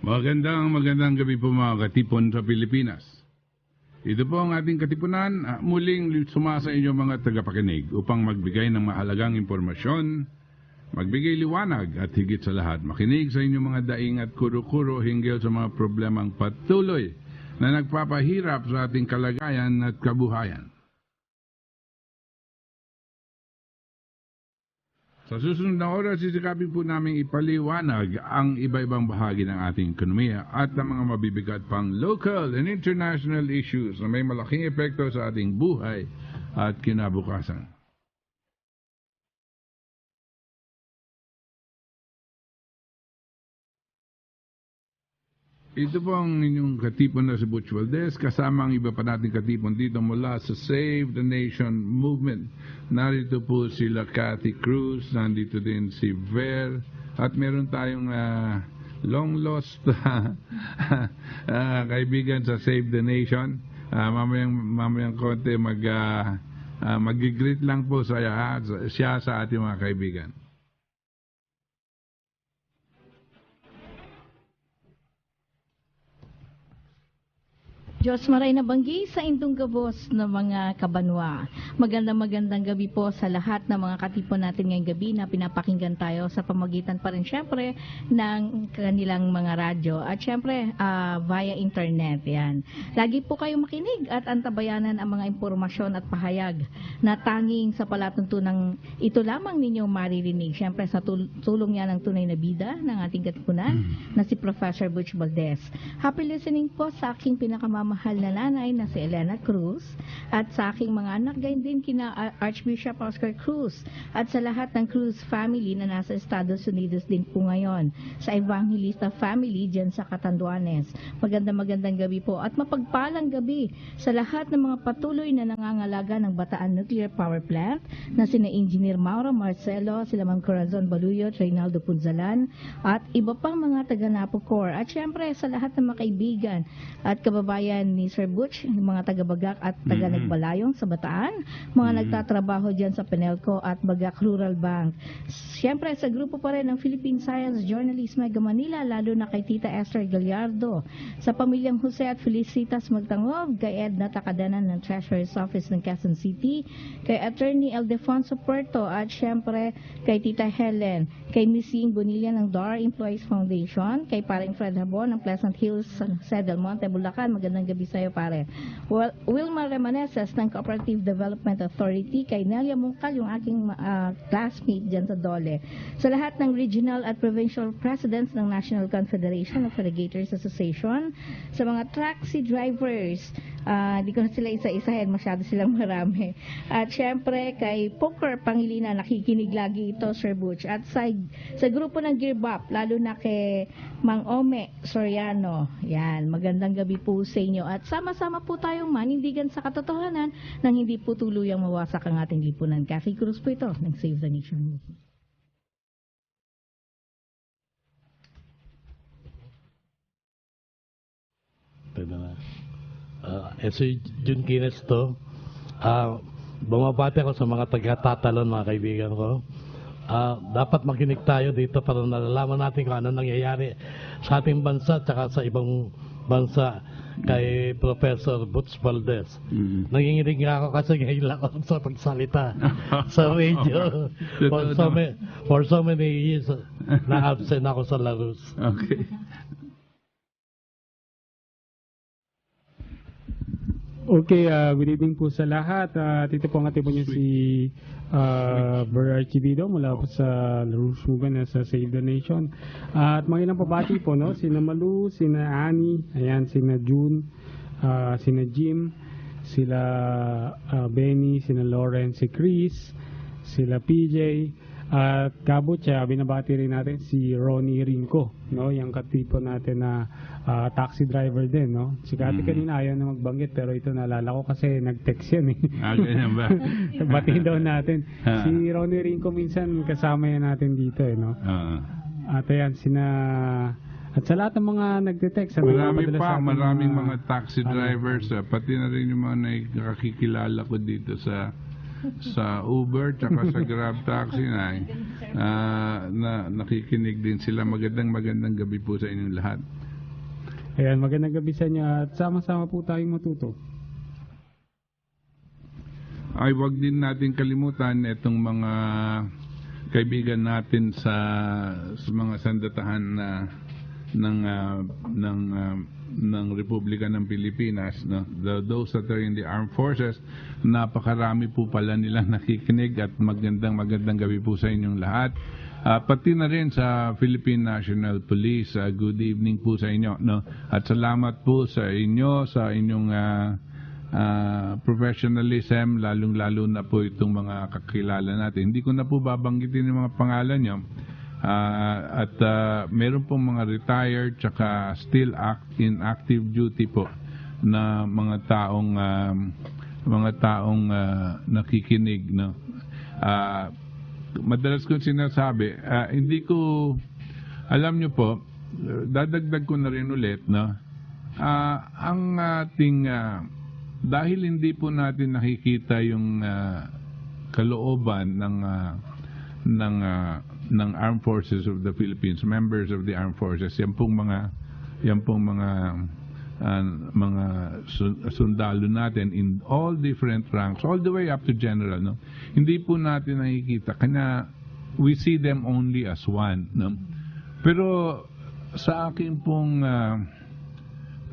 Magandang gabi po mga katipon sa Pilipinas. Ito po ang ating katipunan, muling sumasa inyo mga tagapakinig upang magbigay ng mahalagang impormasyon, magbigay liwanag at higit sa lahat, makinig sa inyong mga daing at kuro-kuro hinggil sa mga problemang patuloy na nagpapahirap sa ating kalagayan at kabuhayan. Sa susunod na oras, sisikapin po namin ipaliwanag ang iba-ibang bahagi ng ating ekonomiya at ang mga mabibigat pang local and international issues na may malaking epekto sa ating buhay at kinabukasan. Ito po ang inyong katipon na si Butch Valdes, kasama ang iba pa nating katipon dito mula sa Save the Nation Movement. Narito po sila Cathy Cruz, nandito din si Ver, at meron tayong long lost kaibigan sa Save the Nation. Mamayang konti mag-greet lang po siya sa ating mga kaibigan. Diyos maray na banggi sa indong gabos ng mga kabanwa. Magandang gabi po sa lahat ng mga katipon natin ngayong gabi na pinapakinggan tayo sa pamagitan pa rin syempre ng kanilang mga radyo at syempre via internet. Yan. Lagi po kayo makinig at antabayanan ang mga impormasyon at pahayag na tanging sa palatuntunang ito lamang ninyong maririnig. Syempre sa tulong yan ng tunay na bida ng ating katipunan na si Professor Butch Valdes. Happy listening po sa aking pinakamamahal na nanay na si Elena Cruz at sa aking mga anak gayon din kina Archbishop Oscar Cruz at sa lahat ng Cruz family na nasa Estados Unidos din po ngayon, sa Evangelista family dyan sa Catanduanes. Magandang gabi po at mapagpalang gabi sa lahat ng mga patuloy na nangangalaga ng Bataan Nuclear Power Plant na sina Engineer Mauro Marcelo, sila Ma'am Corazon Baluyot, Reynaldo Punzalan at iba pang mga taga-Napo Corps at syempre sa lahat ng mga kaibigan at kababayan ni Sir Butch, mga taga-Bagak at taga-Nagbalayong sa Bataan, mga nagtatrabaho dyan sa Penelco at Bagak Rural Bank. Siyempre, sa grupo pa rin ng Philippine Science Journalist Mega Manila, lalo na kay Tita Esther Gallardo, sa pamilyang Jose at Felicitas Magtangob, kay Edna Takadanan ng Treasurer's Office ng Quezon City, kay Attorney Eldefonso Puerto, at siyempre kay Tita Helen, kay Missing Bonilla ng DOR Employees Foundation, kay paring Fred Habon ng Pleasant Hills, Del Monte, Bulacan. Magandang gabi sa'yo, pare. Wilma Remaneses ng Cooperative Development Authority, kay Nelia Mungkal, yung aking classmate dyan sa Dole. Sa lahat ng regional at provincial presidents ng National Confederation of Irrigators Association, sa mga taxi drivers, di ko na sila isa-isahin, masyado silang marami. At syempre, kay Poker Pangilina, nakikinig lagi ito, Sir Butch. At sa grupo ng Gearbop, lalo na kay Mang Ome Soriano. Yan, magandang gabi po sa inyo. At sama-sama po tayong manindigan sa katotohanan nang hindi po tuluyang mawasak ang ating lipunan. Cathy Cruz po ito ng Save the Nation Movement. Si Jun Kines to, bumabati ako sa mga taga-tatalon, mga kaibigan ko. Dapat makinig tayo dito para nalalaman natin kung ano nangyayari sa ating bansa at sa ibang bansa kay Professor Butch Valdes. Nanginginig nga ako kasi ngayon lang ako sa pagsalita sa radio. For so many years na absent ako sa Larus. Okay. Okay, good evening po sa lahat. Dito po ang ating po niyo si Ver Archivido mula po sa Larus Movement sa Save the Nation. At mga ilang pabati po, no? Sina Malu, sina Annie, ayan, sina June, sina Jim, sila Benny, sina Lauren, si Chris, sila PJ, at kabutya, binabati rin natin si Ronnie Rinco, no? Yung katipo natin na taxi driver din, no? Si Kati kanina ayaw na magbanggit, pero ito naalala ko kasi nag-text yan, eh. Ganyan ba? Batiin daw natin. Si Ronnie Rinco minsan kasama yan natin dito, eh, no? At ayan, at sa lahat ng mga nagte-text, maraming mga taxi drivers, pati na rin yung mga nakikilala ko dito sa Uber tsaka sa Grab Taxi na nakikinig din sila. Magandang gabi po sa inyong lahat. Ayan, magandang gabi sa inyo at sama-sama po tayong matuto. Ay, wag din natin kalimutan itong mga kaibigan natin sa mga sandatahan ng Republika ng Pilipinas, no? Those that are in the armed forces, napakarami po pala nilang nakikinig at magandang gabi po sa inyong lahat. Pati na rin sa Philippine National Police, good evening po sa inyo, no? At salamat po sa inyo, sa inyong professionalism, lalong-lalo na po itong mga kakilala natin. Hindi ko na po babanggitin yung mga pangalan nyo. Meron pong mga retired tsaka still in active duty po na mga taong nakikinig, no? Madalas ko sinasabi, hindi ko alam nyo po, dadagdag ko na rin ulit, no? Ang ating dahil hindi po natin nakikita yung kalooban ng Armed Forces of the Philippines, members of the Armed Forces, yan pong mga sundalo natin in all different ranks, all the way up to general, no? Hindi po natin nakikita, kanya we see them only as one, no? Pero sa akin pong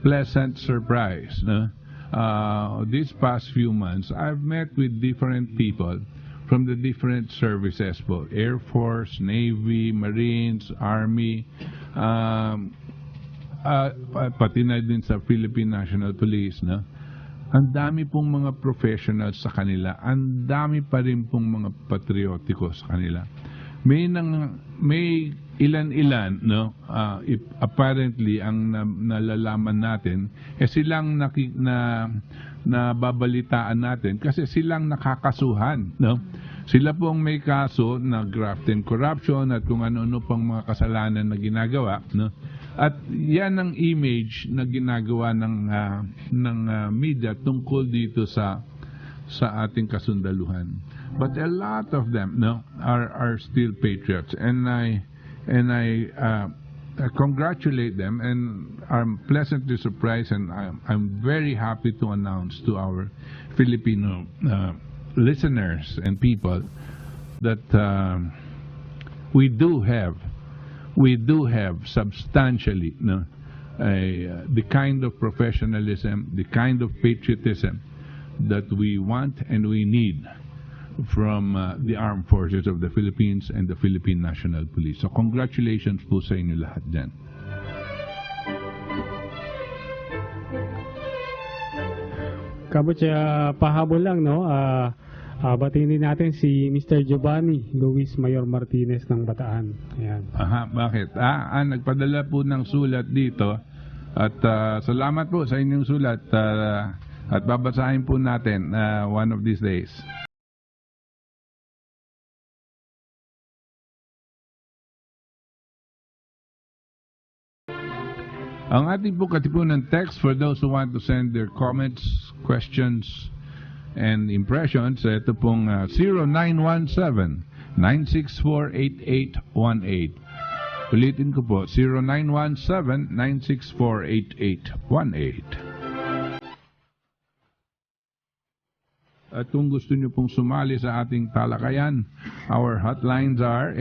pleasant surprise, no? These past few months, I've met with different people from the different services po, Air Force, Navy, Marines, Army, pati na din sa Philippine National Police, no? Ang dami pong mga professionals sa kanila, ang dami pa rin pong mga patriotiko sa kanila. May ilan-ilan, no? Apparently ang nalalaman natin silang nababalitaan natin kasi silang nakakasuhan, no? Sila pong may kaso na graft and corruption at kung ano-ano pang mga kasalanan na ginagawa, no? At yan ang image na ginagawa ng media tungkol dito sa ating kasundaluhan. But a lot of them, no, are still patriots, and I congratulate them, and I'm pleasantly surprised, and I'm very happy to announce to our Filipino listeners and people that we do have substantially, no, the kind of professionalism, the kind of patriotism that we want and we need from the Armed Forces of the Philippines and the Philippine National Police. So congratulations po sa inyo lahat dyan. Kabut siya pahabol lang, no? Batiin din natin si Mr. Giovanni Luis Mayor Martinez ng Bataan. Ayan. Aha, bakit? Nagpadala po ng sulat dito at salamat po sa inyong sulat at babasahin po natin one of these days. Ang ating po katipunan text for those who want to send their comments, questions, and impressions, ito pong 0917-964-8818. Ulitin ko po, 0917-964-8818. At kung gusto nyo pong sumali sa ating talakayan, our hotlines are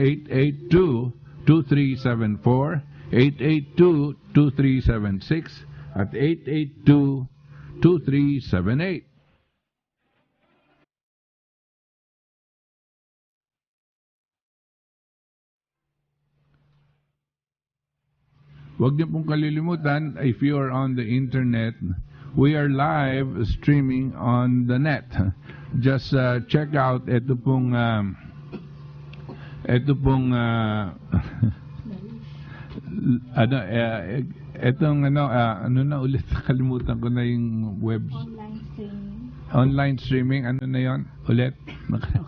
882-2374, 882-2376 at 882-2378. Huwag niyo pong kalilimutan, if you are on the internet, we are live streaming on the net. Just check out ito pong ano na ulit, nakalimutan ko na yung web. Online streaming, ano na yon ulit?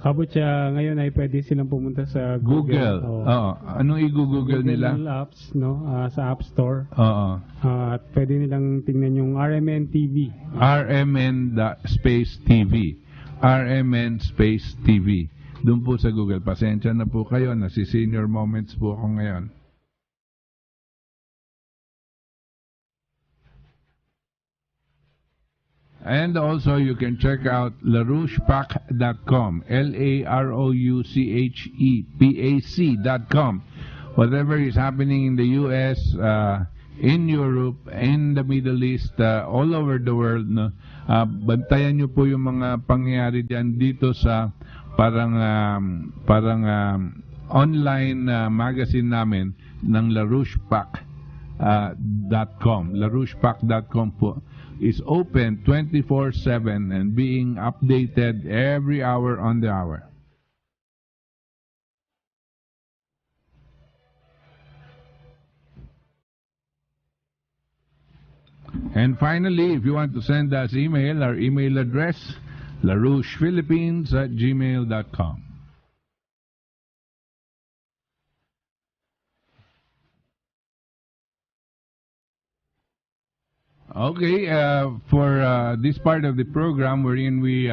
Kabut siya ngayon ay pwede silang pumunta sa Google. Oo. Anong i-google nila? Google Apps, no? Sa App Store. Oo. At pwede nilang tingnan yung RMN TV. RMN space TV. RMN space TV. Doon po sa Google. Pasensya na po kayo, nasi-senior moments po ako ngayon. And also, you can check out larouchepac.com, LAROUCHEPAC.com. Whatever is happening in the U.S., in Europe, in the Middle East, all over the world, no? Bantayan nyo po yung mga pangyayari dyan dito sa parang online magazine namin ng larouchepac.com. larouchepac.com po is open 24/7 and being updated every hour on the hour. And finally, if you want to send us email, our email address, larouchephilippines@gmail.com. Okay, for this part of the program wherein we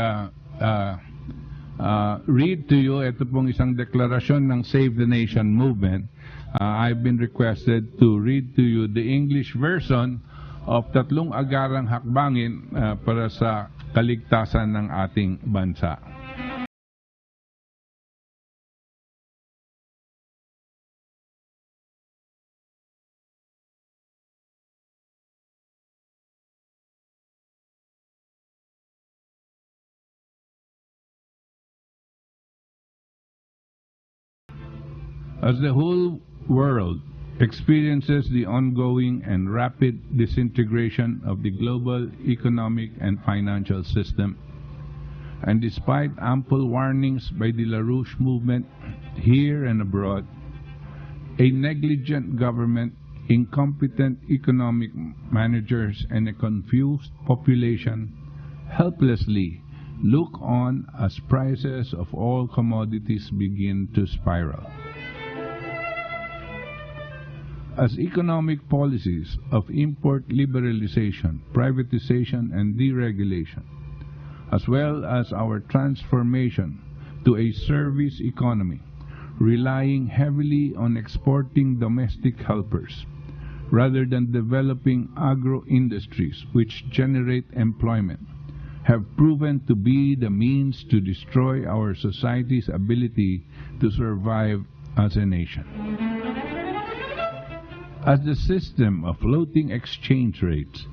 read to you, ito pong isang deklarasyon ng Save the Nation movement. I've been requested to read to you the English version of tatlong agarang hakbangin para sa kaligtasan ng ating bansa. As the whole world experiences the ongoing and rapid disintegration of the global economic and financial system, and despite ample warnings by the LaRouche movement here and abroad, a negligent government, incompetent economic managers, and a confused population helplessly look on as prices of all commodities begin to spiral. As economic policies of import liberalization, privatization, and deregulation, as well as our transformation to a service economy, relying heavily on exporting domestic helpers, rather than developing agro-industries which generate employment, have proven to be the means to destroy our society's ability to survive as a nation. As the system of floating exchange rates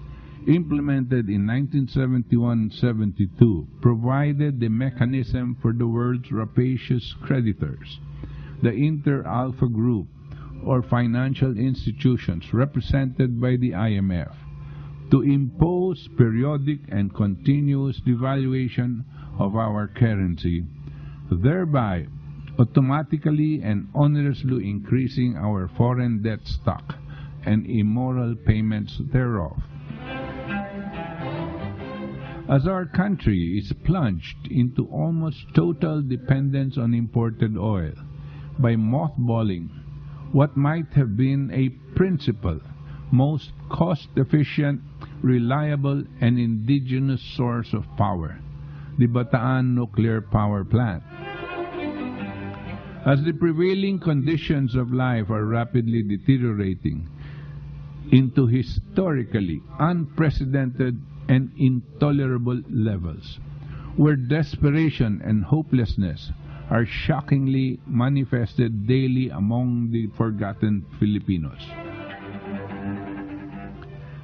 implemented in 1971-72 provided the mechanism for the world's rapacious creditors, the Inter-Alpha Group, or financial institutions represented by the IMF, to impose periodic and continuous devaluation of our currency, thereby automatically and onerously increasing our foreign debt stock and immoral payments thereof. As our country is plunged into almost total dependence on imported oil by mothballing what might have been a principal, most cost-efficient, reliable, and indigenous source of power, the Bataan Nuclear Power Plant. As the prevailing conditions of life are rapidly deteriorating into historically unprecedented and intolerable levels, where desperation and hopelessness are shockingly manifested daily among the forgotten Filipinos.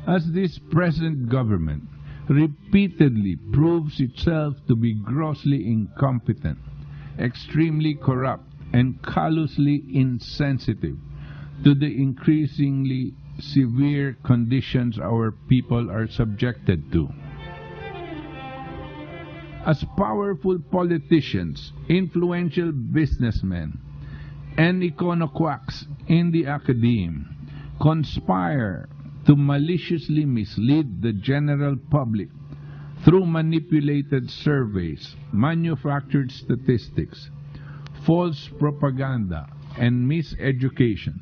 As this present government repeatedly proves itself to be grossly incompetent, extremely corrupt, and callously insensitive to the increasingly severe conditions our people are subjected to. As powerful politicians, influential businessmen, and econoquacks in the academe conspire to maliciously mislead the general public through manipulated surveys, manufactured statistics, false propaganda, and miseducation.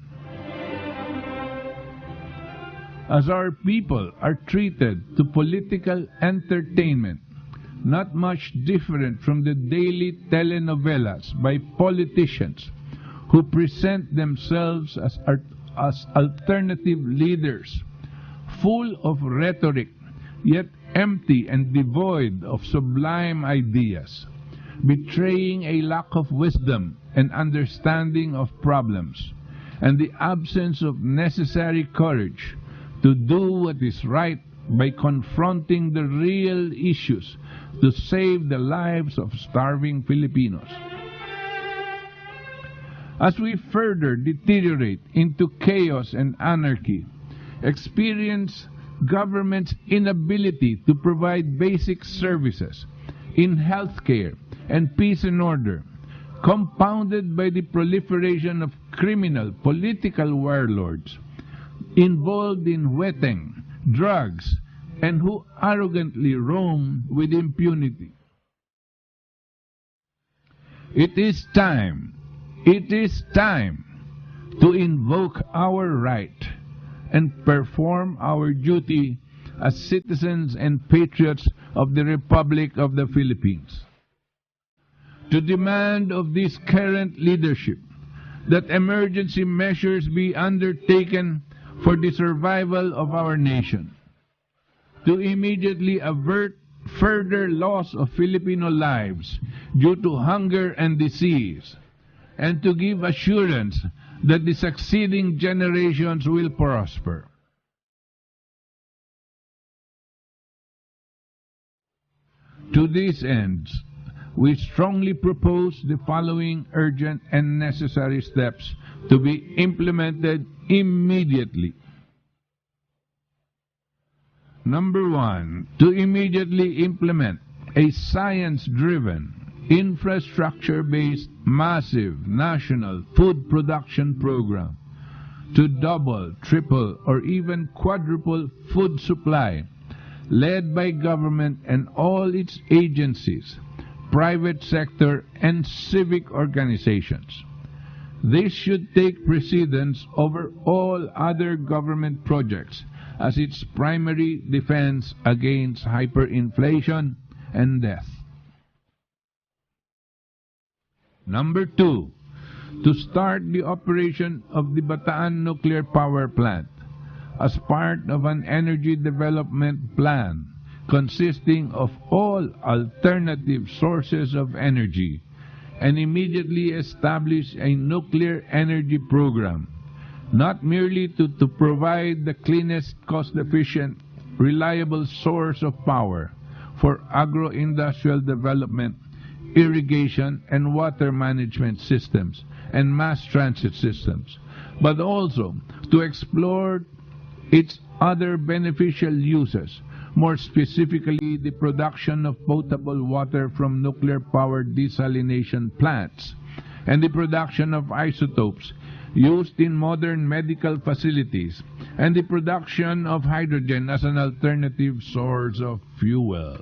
As our people are treated to political entertainment, not much different from the daily telenovelas by politicians who present themselves as alternative leaders, full of rhetoric, yet empty and devoid of sublime ideas, betraying a lack of wisdom and understanding of problems, and the absence of necessary courage to do what is right by confronting the real issues to save the lives of starving Filipinos. As we further deteriorate into chaos and anarchy, experience government's inability to provide basic services in healthcare and peace and order, compounded by the proliferation of criminal political warlords involved in weteng, drugs, and who arrogantly roam with impunity. It is time to invoke our right and perform our duty as citizens and patriots of the Republic of the Philippines. To demand of this current leadership that emergency measures be undertaken for the survival of our nation. To immediately avert further loss of Filipino lives due to hunger and disease, and to give assurance that the succeeding generations will prosper. To these ends, we strongly propose the following urgent and necessary steps to be implemented immediately. Number 1, to immediately implement a science-driven, infrastructure-based, massive national food production program to double, triple, or even quadruple food supply, led by government and all its agencies, private sector, and civic organizations. This should take precedence over all other government projects as its primary defense against hyperinflation and death. Number 2, to start the operation of the Bataan Nuclear Power Plant as part of an energy development plan consisting of all alternative sources of energy, and immediately establish a nuclear energy program, not merely to provide the cleanest, cost-efficient, reliable source of power for agro-industrial development, irrigation and water management systems, and mass transit systems, but also to explore its other beneficial uses, more specifically the production of potable water from nuclear-powered desalination plants, and the production of isotopes used in modern medical facilities, and the production of hydrogen as an alternative source of fuel.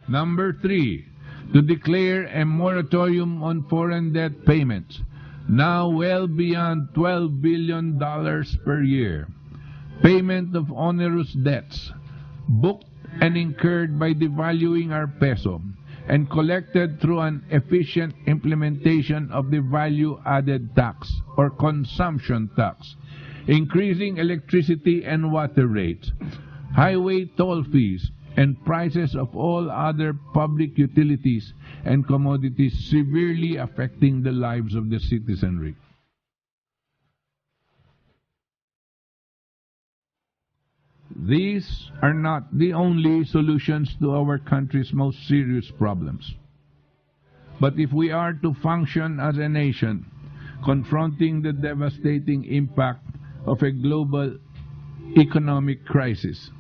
Number 3, to declare a moratorium on foreign debt payments, now well beyond $12 billion per year. Payment of onerous debts, booked and incurred by devaluing our peso, and collected through an efficient implementation of the value-added tax or consumption tax, increasing electricity and water rates, highway toll fees, and prices of all other public utilities and commodities severely affecting the lives of the citizenry. These are not the only solutions to our country's most serious problems. But if we are to function as a nation, confronting the devastating impact of a global economic crisis,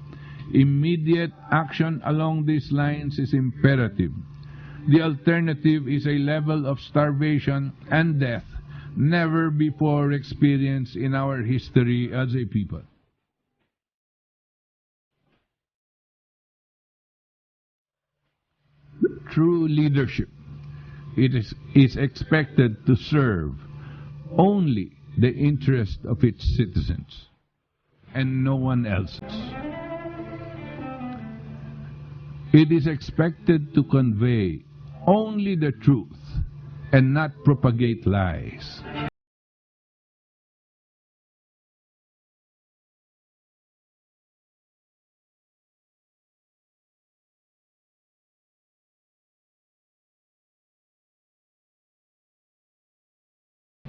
immediate action along these lines is imperative. The alternative is a level of starvation and death never before experienced in our history as a people. True leadership, it is expected to serve only the interest of its citizens and no one else's. It is expected to convey only the truth and not propagate lies.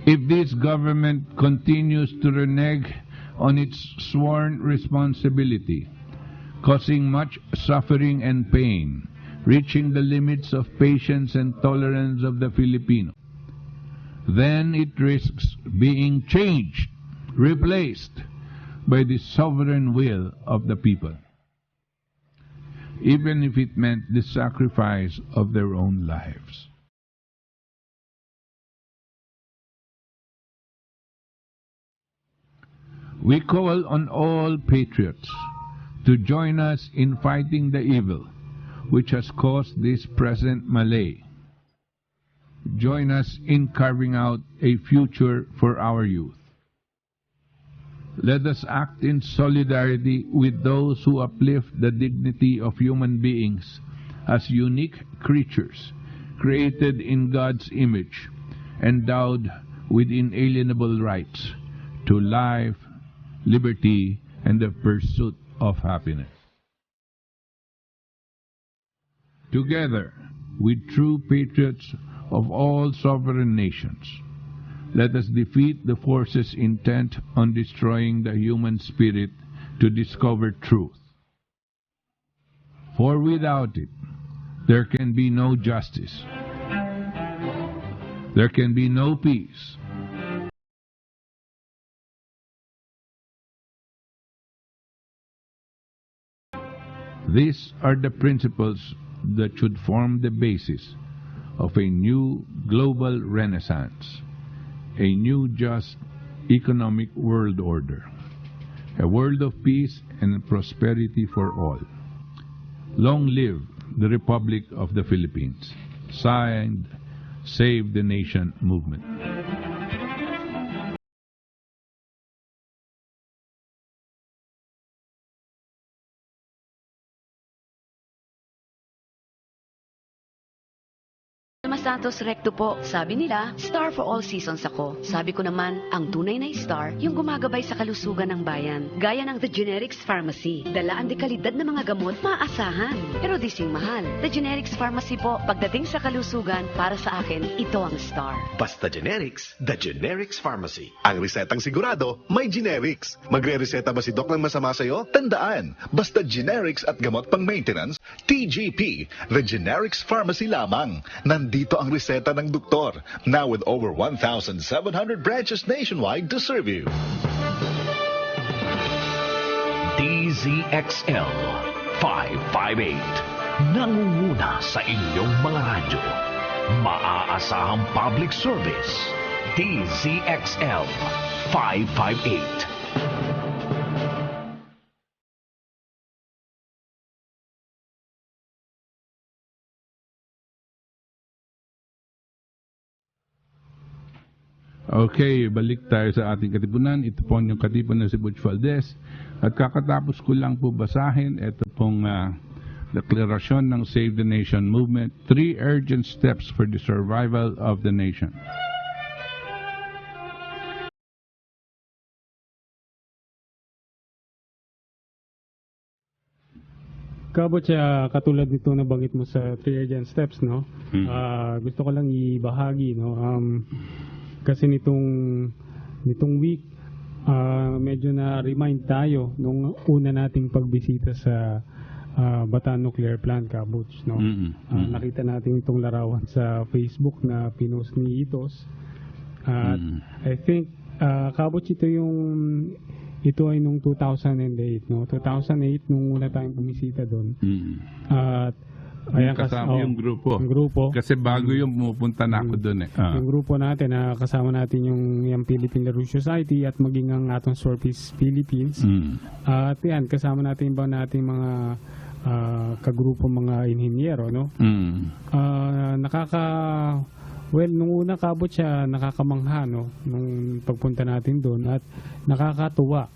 If this government continues to renege on its sworn responsibility, causing much suffering and pain, reaching the limits of patience and tolerance of the Filipino, then it risks being changed, replaced by the sovereign will of the people, even if it meant the sacrifice of their own lives. We call on all patriots to join us in fighting the evil which has caused this present malay. Join us in carving out a future for our youth. Let us act in solidarity with those who uplift the dignity of human beings as unique creatures created in God's image, endowed with inalienable rights to life, liberty, and the pursuit of happiness. Together, with true patriots of all sovereign nations, let us defeat the forces intent on destroying the human spirit to discover truth. For without it, there can be no justice. There can be no peace. These are the principles that should form the basis of a new global renaissance, a new just economic world order, a world of peace and prosperity for all. Long live the Republic of the Philippines. Signed, Save the Nation Movement. Santos Recto po. Sabi nila, star for all seasons ako. Sabi ko naman, ang tunay na star, yung gumagabay sa kalusugan ng bayan. Gaya ng The Generics Pharmacy. Dala ang dekalidad na mga gamot, maasahan. Pero di sing mahal. The Generics Pharmacy po, pagdating sa kalusugan, para sa akin, ito ang star. Basta Generics, The Generics Pharmacy. Ang resetang sigurado, may generics. Magre-reseta ba si Doc ng masama sa'yo? Tandaan, basta generics at gamot pang maintenance, TGP, The Generics Pharmacy lamang. Nandito ang reseta ng doktor. Now with over 1,700 branches nationwide to serve you. DZXL 558. Nangunguna sa inyong mga radyo. Maaasahang public service. DZXL 558. Okay, balik tayo sa ating katipunan. Ito po yung katipunan si Butch Valdes. At kakatapos ko lang po basahin, ito pong deklarasyon ng Save the Nation Movement. 3 urgent steps for the survival of the nation. Kabot siya, katulad nito na banggit mo sa 3 urgent steps, no? Gusto ko lang ibahagi, no? Kasi nitong week, medyo na-remind tayo nung una nating pagbisita sa Bataan Nuclear Plant, Kabuch, no? Nakita natin itong larawan sa Facebook na pinost ni Itos. I think, Kabuch, ito ay nung 2008, no? 2008 nung una tayong bumisita doon. At ayan, kasama yung grupo. Yung grupo. Kasi bago yung pumupunta na ako doon eh. Yung grupo natin, kasama natin yung Philippine Laroon Society at maging ang atong Surface Philippines. At yan, kasama natin ba nating mga kagrupo mga inhinyero, no? Well, nung una, Kabot, siya nakakamangha, no? Nung pagpunta natin doon at nakakatuwa.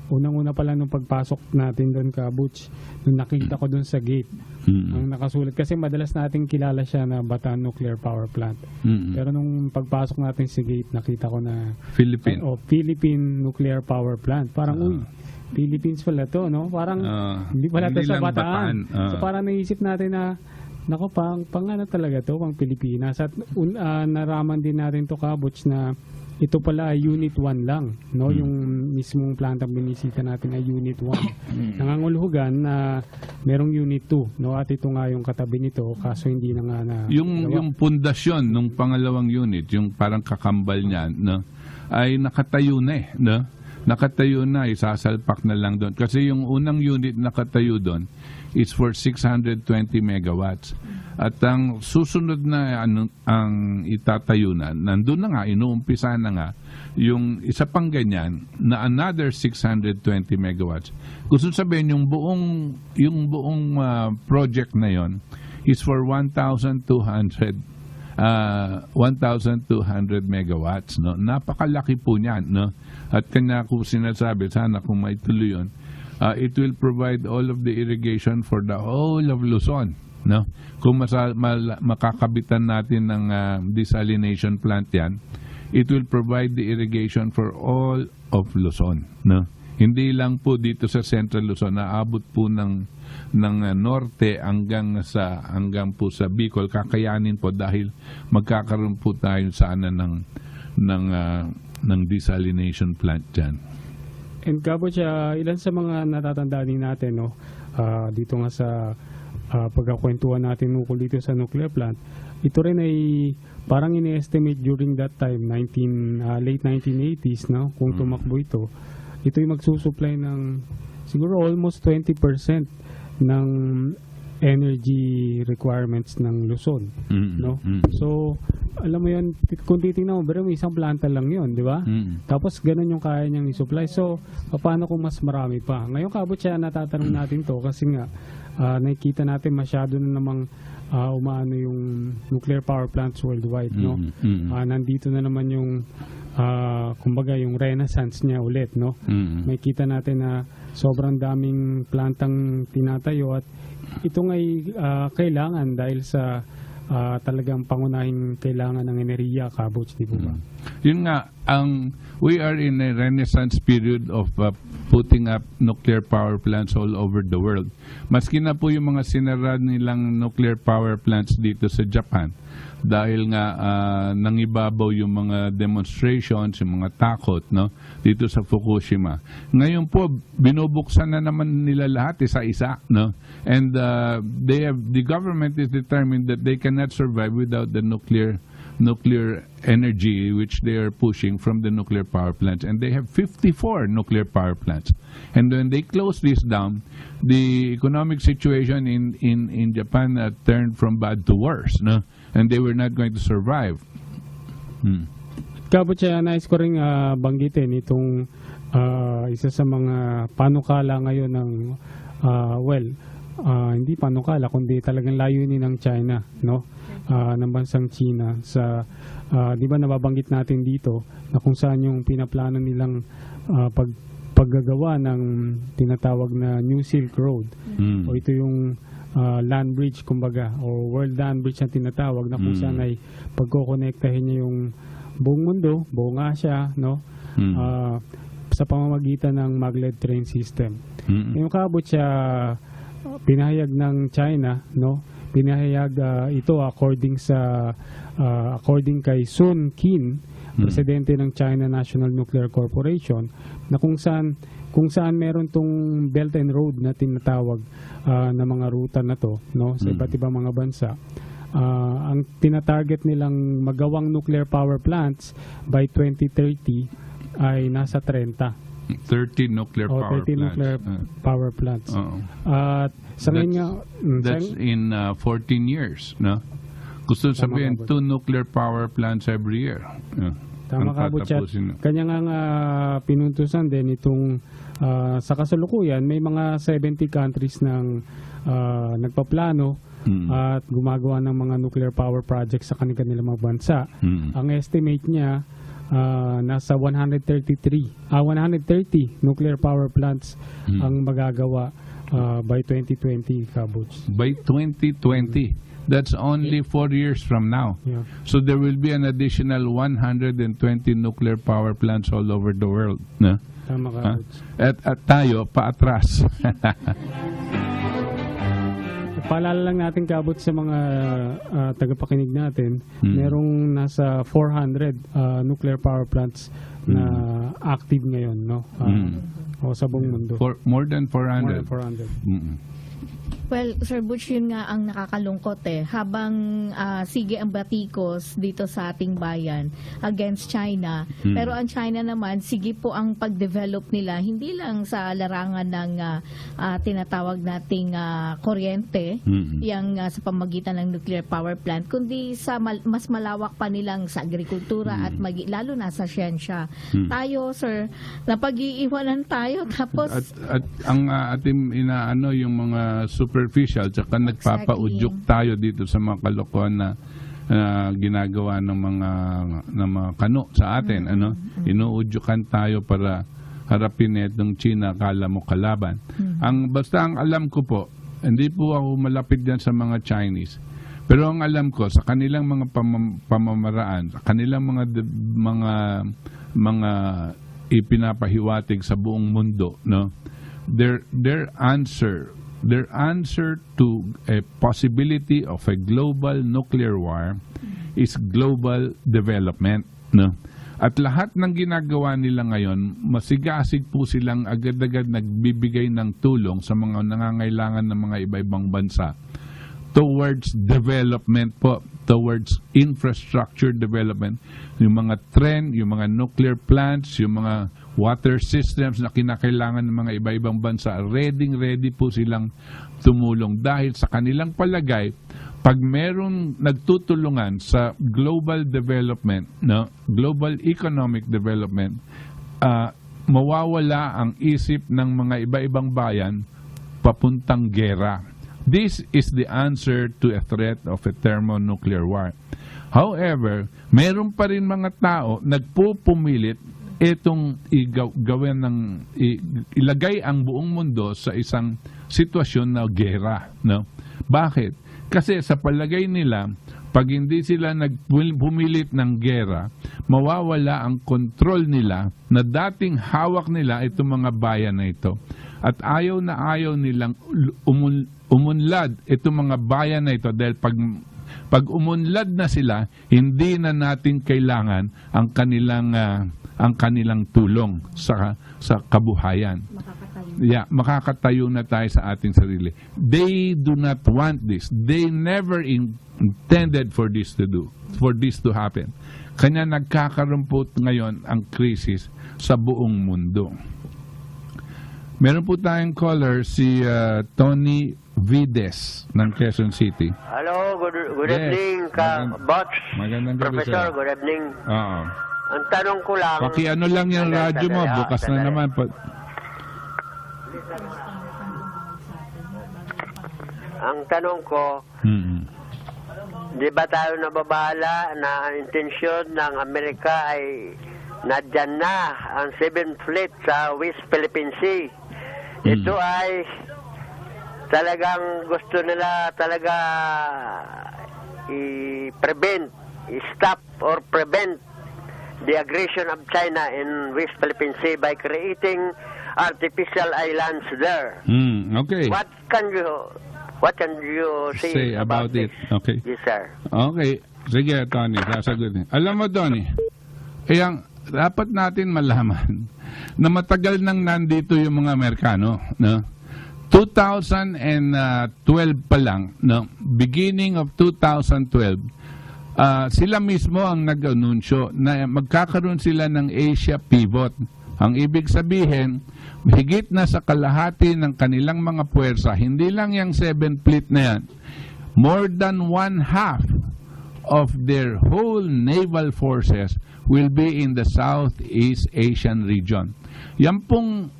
Unang-una pa lang nung pagpasok natin doon, Kabuch, nung nakita ko doon sa gate, ang nakasulat. Kasi madalas natin kilala siya na Bataan Nuclear Power Plant. Pero nung pagpasok natin sa gate, nakita ko na Philippine Nuclear Power Plant. Parang, Philippines pala to, no? Parang, hindi pala to sa Bataan. So parang naisip natin na, nako, pang ano talaga to, pang Pilipinas. At naraman din natin to, Kabuch, na ito pala ay Unit 1 lang, no? Yung mismong plantang binisita natin ay Unit 1. Nanganguluhugan na merong Unit 2, no? At ito nga yung katabi nito, kaso hindi na nga na Yung pundasyon ng pangalawang unit, yung parang kakambal niya, no? Ay nakatayo na no? Nakatayo na, isasalpak na lang doon. Kasi yung unang unit nakatayo doon is for 620 megawatts. At ang susunod na ang itatayo na, nandun na nga, inuumpisa na nga, yung isa pang ganyan na another 620 megawatts. Gusto sabihin, yung buong project na yon is for 1,200 megawatts, no? Napakalaki po niyan, no? At kanya ko sinasabi, sana kung maituloy yun, it will provide all of the irrigation for the whole of Luzon, no? Kung makakabitan natin ng desalination plant yan, it will provide the irrigation for all of Luzon, no? Hindi lang po dito sa Central Luzon, naabot po ng norte hanggang po sa Bicol, kakayanin po dahil magkakaroon po tayo sana ng desalination plant dyan. And Gabo, ilan sa mga natatandaan natin, no? Dito nga sa pagkakwentuhan natin ukol dito sa nuclear plant, ito rin ay parang ini-estimate during that time, late 1980s, no? Kung tumakbo ito ay magsusupply ng siguro almost 20% ng energy requirements ng Luzon, no? So, alam mo yun, kung titingnan mo, pero isang planta lang yun, di ba? Tapos ganun yung kaya niyang i-supply. So, paano kung mas marami pa? Ngayon, Kabot, natatanong natin to kasi nga, nakikita natin masyado na namang umaano yung nuclear power plants worldwide, no? Nandito na naman yung kumbaga yung renaissance niya ulit, no? May kita natin na sobrang daming plantang tinatayo at ito ay kailangan dahil sa talagang pangunahing kailangan ng enerhiya, Kabots, di ba? Yun nga, we are in a renaissance period of putting up nuclear power plants all over the world. Maski na po yung mga sinara nilang nuclear power plants dito sa Japan, dahil nga nangibabaw yung mga demonstrations, yung mga takot, no, dito sa Fukushima. Ngayon po binubuksan na naman nila lahat isa-isa, no, and the government is determined that they cannot survive without the nuclear energy which they are pushing from the nuclear power plants, and they have 54 nuclear power plants. And when they close this down, the economic situation in Japan turned from bad to worse, no, and they were not going to survive. Kabot, nais ko rin banggitin itong isa sa mga panukala ngayon ng hindi panukala kundi talagang layunin ng China, no, ng bansang Tsina sa di ba nababanggit natin dito na kung saan yung pinaplano nilang paggagawa ng tinatawag na New Silk Road, o ito yung land bridge kumbaga, o world land bridge na tinatawag, na kung saan ay pagkokonektahin niya yung buong mundo, buong Asia, no, sa pamamagitan ng maglev train system. Yung Kabot, pinahayag ng China, no, pinahayag ito according kay Sun Qin, presidente ng China National Nuclear Corporation, na kung saan meron tong Belt and Road na tinatawag na mga ruta na to, no, sa iba't ibang mga bansa. Ang tinatarget nilang magawang nuclear power plants by 2030 ay nasa 30 nuclear power plants. At sa that's in 14 years, no? Gusto sabihin 2 nuclear power plants every year. Tama, Kabot. Kanya nga pinuntusan din itong sa kasalukuyan may mga 70 countries ng nagpaplano at gumagawa ng mga nuclear power projects sa kanilang mga bansa. Ang estimate niya nasa 130 nuclear power plants ang magagawa by 2020, Kabots. By 2020. That's only 4 years from now. Yeah. So there will be an additional 120 nuclear power plants all over the world. No? Tama, Kabots. At tayo, paatras. Paalala lang natin kabot sa mga tagapakinig natin, merong nasa 400 nuclear power plants na active ngayon, no? O sa buong mundo. More than 400. More than 400. Well, Sir Butch, yun nga ang nakakalungkot habang sige ang batikos dito sa ating bayan against China. Pero ang China naman, sige po ang pag-develop nila, hindi lang sa larangan ng tinatawag nating kuryente, yang sa pamagitan ng nuclear power plant, kundi sa mas malawak pa nilang sa agrikultura at lalo na sa siyensya. Tayo, Sir, napag-iiwanan tayo tapos... At ang ating inaano yung mga superficial, tsaka nagpapaudyok tayo dito sa mga kalokohan na ginagawa ng mga kano sa atin. Inuudyokan tayo para harapin itong Tsina, kala mo kalaban. Basta ang alam ko po, hindi po ako malapit yan sa mga Chinese. Pero ang alam ko, sa kanilang mga pamamaraan, sa kanilang mga ipinapahiwatig sa buong mundo, no? Their answer to a possibility of a global nuclear war is global development, no? At lahat ng ginagawa nila ngayon, masigasig po silang agad-agad nagbibigay ng tulong sa mga nangangailangan ng mga iba-ibang bansa towards development po, towards infrastructure development, yung mga tren, yung mga nuclear plants, yung mga water systems na kinakailangan ng mga iba-ibang bansa, ready po silang tumulong dahil sa kanilang palagay, pag merong nagtutulungan sa global development, no, global economic development, mawawala ang isip ng mga iba-ibang bayan papuntang gera. This is the answer to a threat of a thermonuclear war. However, meron pa rin mga tao nagpupumilit itong ilagay ang buong mundo sa isang sitwasyon na gera, no? Bakit? Kasi sa palagay nila, pag hindi sila nagpumilit ng gera, mawawala ang kontrol nila na dating hawak nila itong mga bayan na ito. At ayaw nilang umunlad itong mga bayan na ito dahil pag umunlad na sila, hindi na natin kailangan ang kanilang tulong sa kabuhayan. Makakatayo na tayo sa ating sarili. They do not want this. They never intended for this to happen. Kanya nagkakaroon po ngayon ang krisis sa buong mundo. Meron po tayong caller, si Tony Valdes ng Quezon City. Hello, good Yes. evening, Magandang gabi, Professor, sir. good evening. Oo. Ang tanong ko lang... Pakiano lang yung radyo mo, bukas na naman. Ang tanong ko, di ba tayo nababahala na ang intensyon ng Amerika ay nadyan na ang 7th Fleet sa West Philippine Sea? Ito ay talagang gusto nila talaga stop or prevent the aggression of China in West Philippine Sea by creating artificial islands there. Okay. What can you say about it? this? Okay. Yes, sir. Okay. Sige, Tony, sasagutin. Alam mo, Tony, dapat natin malaman na matagal nang nandito yung mga Amerikano, no? 2012 pa lang, no? Beginning of 2012, sila mismo ang nag-anunsyo na magkakaroon sila ng Asia Pivot. Ang ibig sabihin, higit na sa kalahati ng kanilang mga puwersa, hindi lang yung 7th Fleet na yan, more than 1/2 of their whole naval forces will be in the Southeast Asian region. Yan pong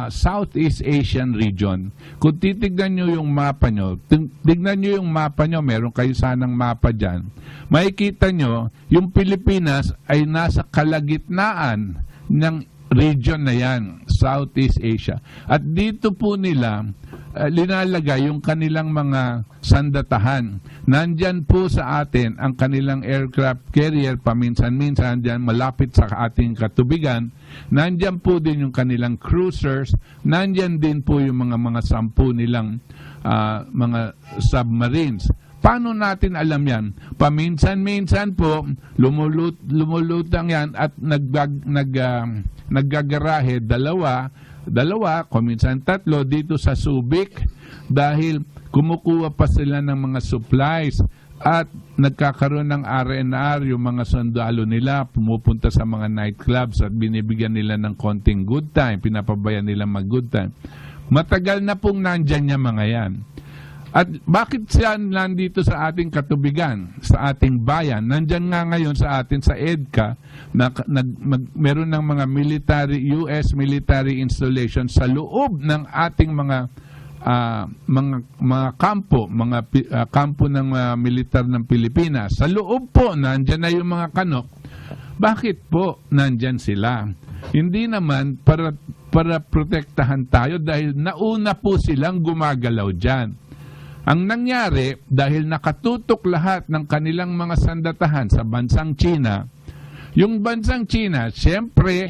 Southeast Asian region, kung titignan nyo yung mapa nyo, meron kayo sanang mapa dyan, makikita nyo, yung Pilipinas ay nasa kalagitnaan ng region na yan, Southeast Asia. At dito po nila linalagay yung kanilang mga sandatahan. Nandyan po sa atin ang kanilang aircraft carrier paminsan-minsan dyan malapit sa ating katubigan. Nandyan po din yung kanilang cruisers. Nandyan din po yung mga 10 nilang mga submarines. Paano natin alam yan? Paminsan-minsan po, lumulutang yan at naggagarahe dalawa, kuminsan 3 dito sa Subic dahil kumukuha pa sila ng mga supplies at nagkakaroon ng RNR yung mga sundalo nila, pumupunta sa mga nightclubs at binibigyan nila ng konting good time, pinapabayan nila mag-good time. Matagal na pong nandyan yung mga yan. At bakit siya nandito sa ating katubigan, sa ating bayan? Nandyan nga ngayon sa atin, sa EDCA, meron ng mga US military installation sa loob ng ating mga kampo, kampo ng militar ng Pilipinas. Sa loob po, nandyan na yung mga kanok. Bakit po nandyan sila? Hindi naman para protektahan tayo dahil nauna po silang gumagalaw dyan. Ang nangyari, dahil nakatutok lahat ng kanilang mga sandatahan sa bansang Tsina, yung bansang Tsina, siyempre,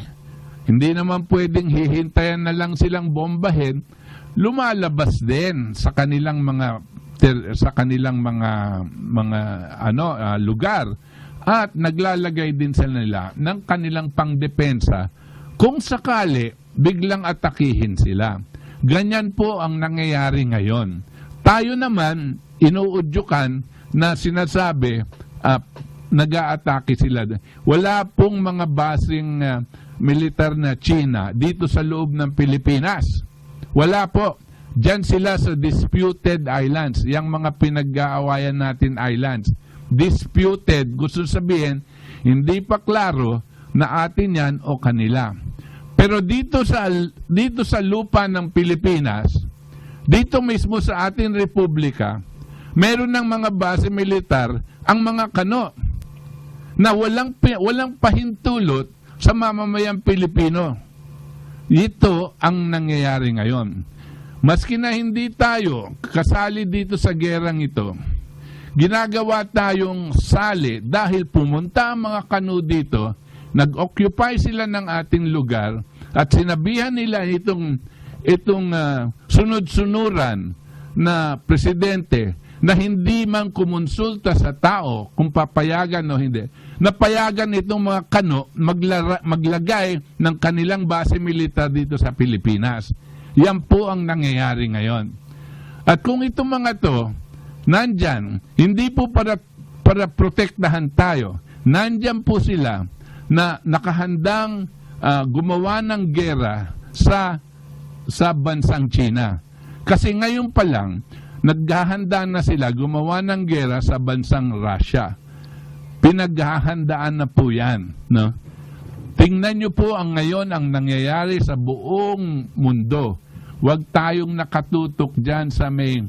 hindi naman pwedeng hihintayan na lang silang bombahin, lumalabas din sa kanilang mga lugar at naglalagay din sila nila ng kanilang pangdepensa kung sakali biglang atakihin sila. Ganyan po ang nangyayari ngayon. Tayo naman, inuudyukan na sinasabi, nag-aatake sila. Wala pong mga basing militar na Tsina dito sa loob ng Pilipinas. Wala po. Diyan sila sa disputed islands, yung mga pinag-aawayan natin islands. Disputed, gusto sabihin, hindi pa klaro na atin yan o kanila. Pero dito sa lupa ng Pilipinas, dito mismo sa ating republika, meron ng mga base militar ang mga kano na walang pahintulot sa mamamayang Pilipino. Ito ang nangyayari ngayon. Maski na hindi tayo kasali dito sa gerang ito, ginagawa tayong sali dahil pumunta ang mga kano dito, nag-occupy sila ng ating lugar at sinabihan nila itong sunod-sunuran na presidente na hindi man kumonsulta sa tao kung papayagan o hindi, napayagan itong mga kano maglagay ng kanilang base militar dito sa Pilipinas. Yan po ang nangyayari ngayon. At kung itong mga to, nandyan, hindi po para protektahan tayo, nandyan po sila na nakahandang gumawa ng gera sa bansang Tsina. Kasi ngayon pa lang, naghahanda na sila gumawa ng gera sa bansang Russia. Pinaghahandaan na po yan. No? Tingnan nyo po ngayon ang nangyayari sa buong mundo. Huwag tayong nakatutok dyan sa may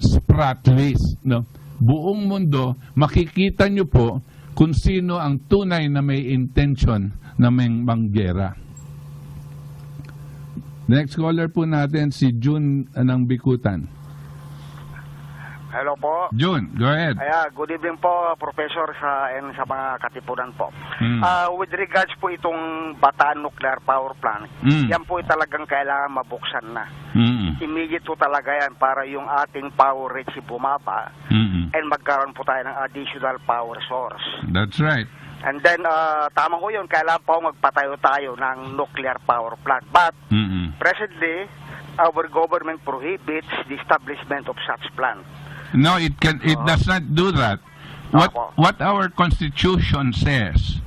Spratlys. No? Buong mundo, makikita nyo po kung sino ang tunay na may intention na may manggera. Next caller po natin si June ng Bikutan. Hello po. June, go ahead. Good evening po, Professor, sa mga katipunan po. With regards po itong Bataan Nuclear Power Plant, yan po talagang kailangan mabuksan na. Immediate po talaga yan para yung ating power rates bumaba and magkaroon po tayo ng additional power source. That's right. And then, tama ko yun, kailangan po magpatayo tayo ng nuclear power plant. But, presently, our government prohibits the establishment of such plant. No, it does not do that. What our Constitution says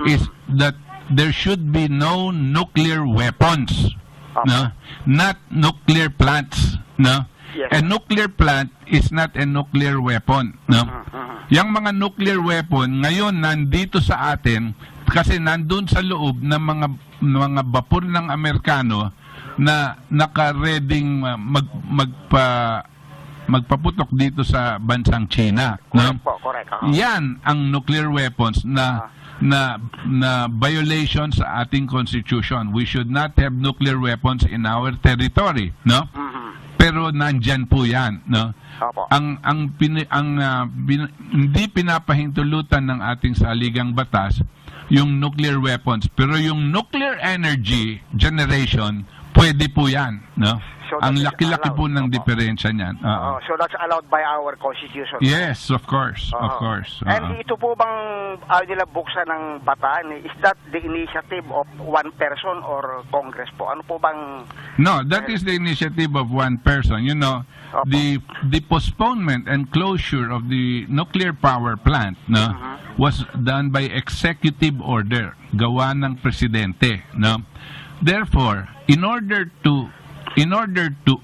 is that there should be no nuclear weapons, no, not nuclear plants, no. Yes. A nuclear plant is not a nuclear weapon, no. Yang mga nuclear weapon ngayon nandito sa atin kasi nandun sa loob ng mga bapor ng Amerikano na naka-reading magpaputok dito sa bansang China, no? Correct. Yan ang nuclear weapons na na violation sa ating constitution. We should not have nuclear weapons in our territory, no? Pero nandyan po 'yan, no? Hindi pinapahintulutan ng ating saligang batas yung nuclear weapons, pero yung nuclear energy generation pwede po 'yan, no? So ang laki-laki po ng diferensya niyan. So that's allowed by our constitution. Yes, of course, of course. And ito po bang nila buksan ng bataan, is that the initiative of one person or Congress po? Ano po bang... No, that is the initiative of one person. You know, the postponement and closure of the nuclear power plant, no, was done by executive order, gawa ng presidente, no. Therefore, in order to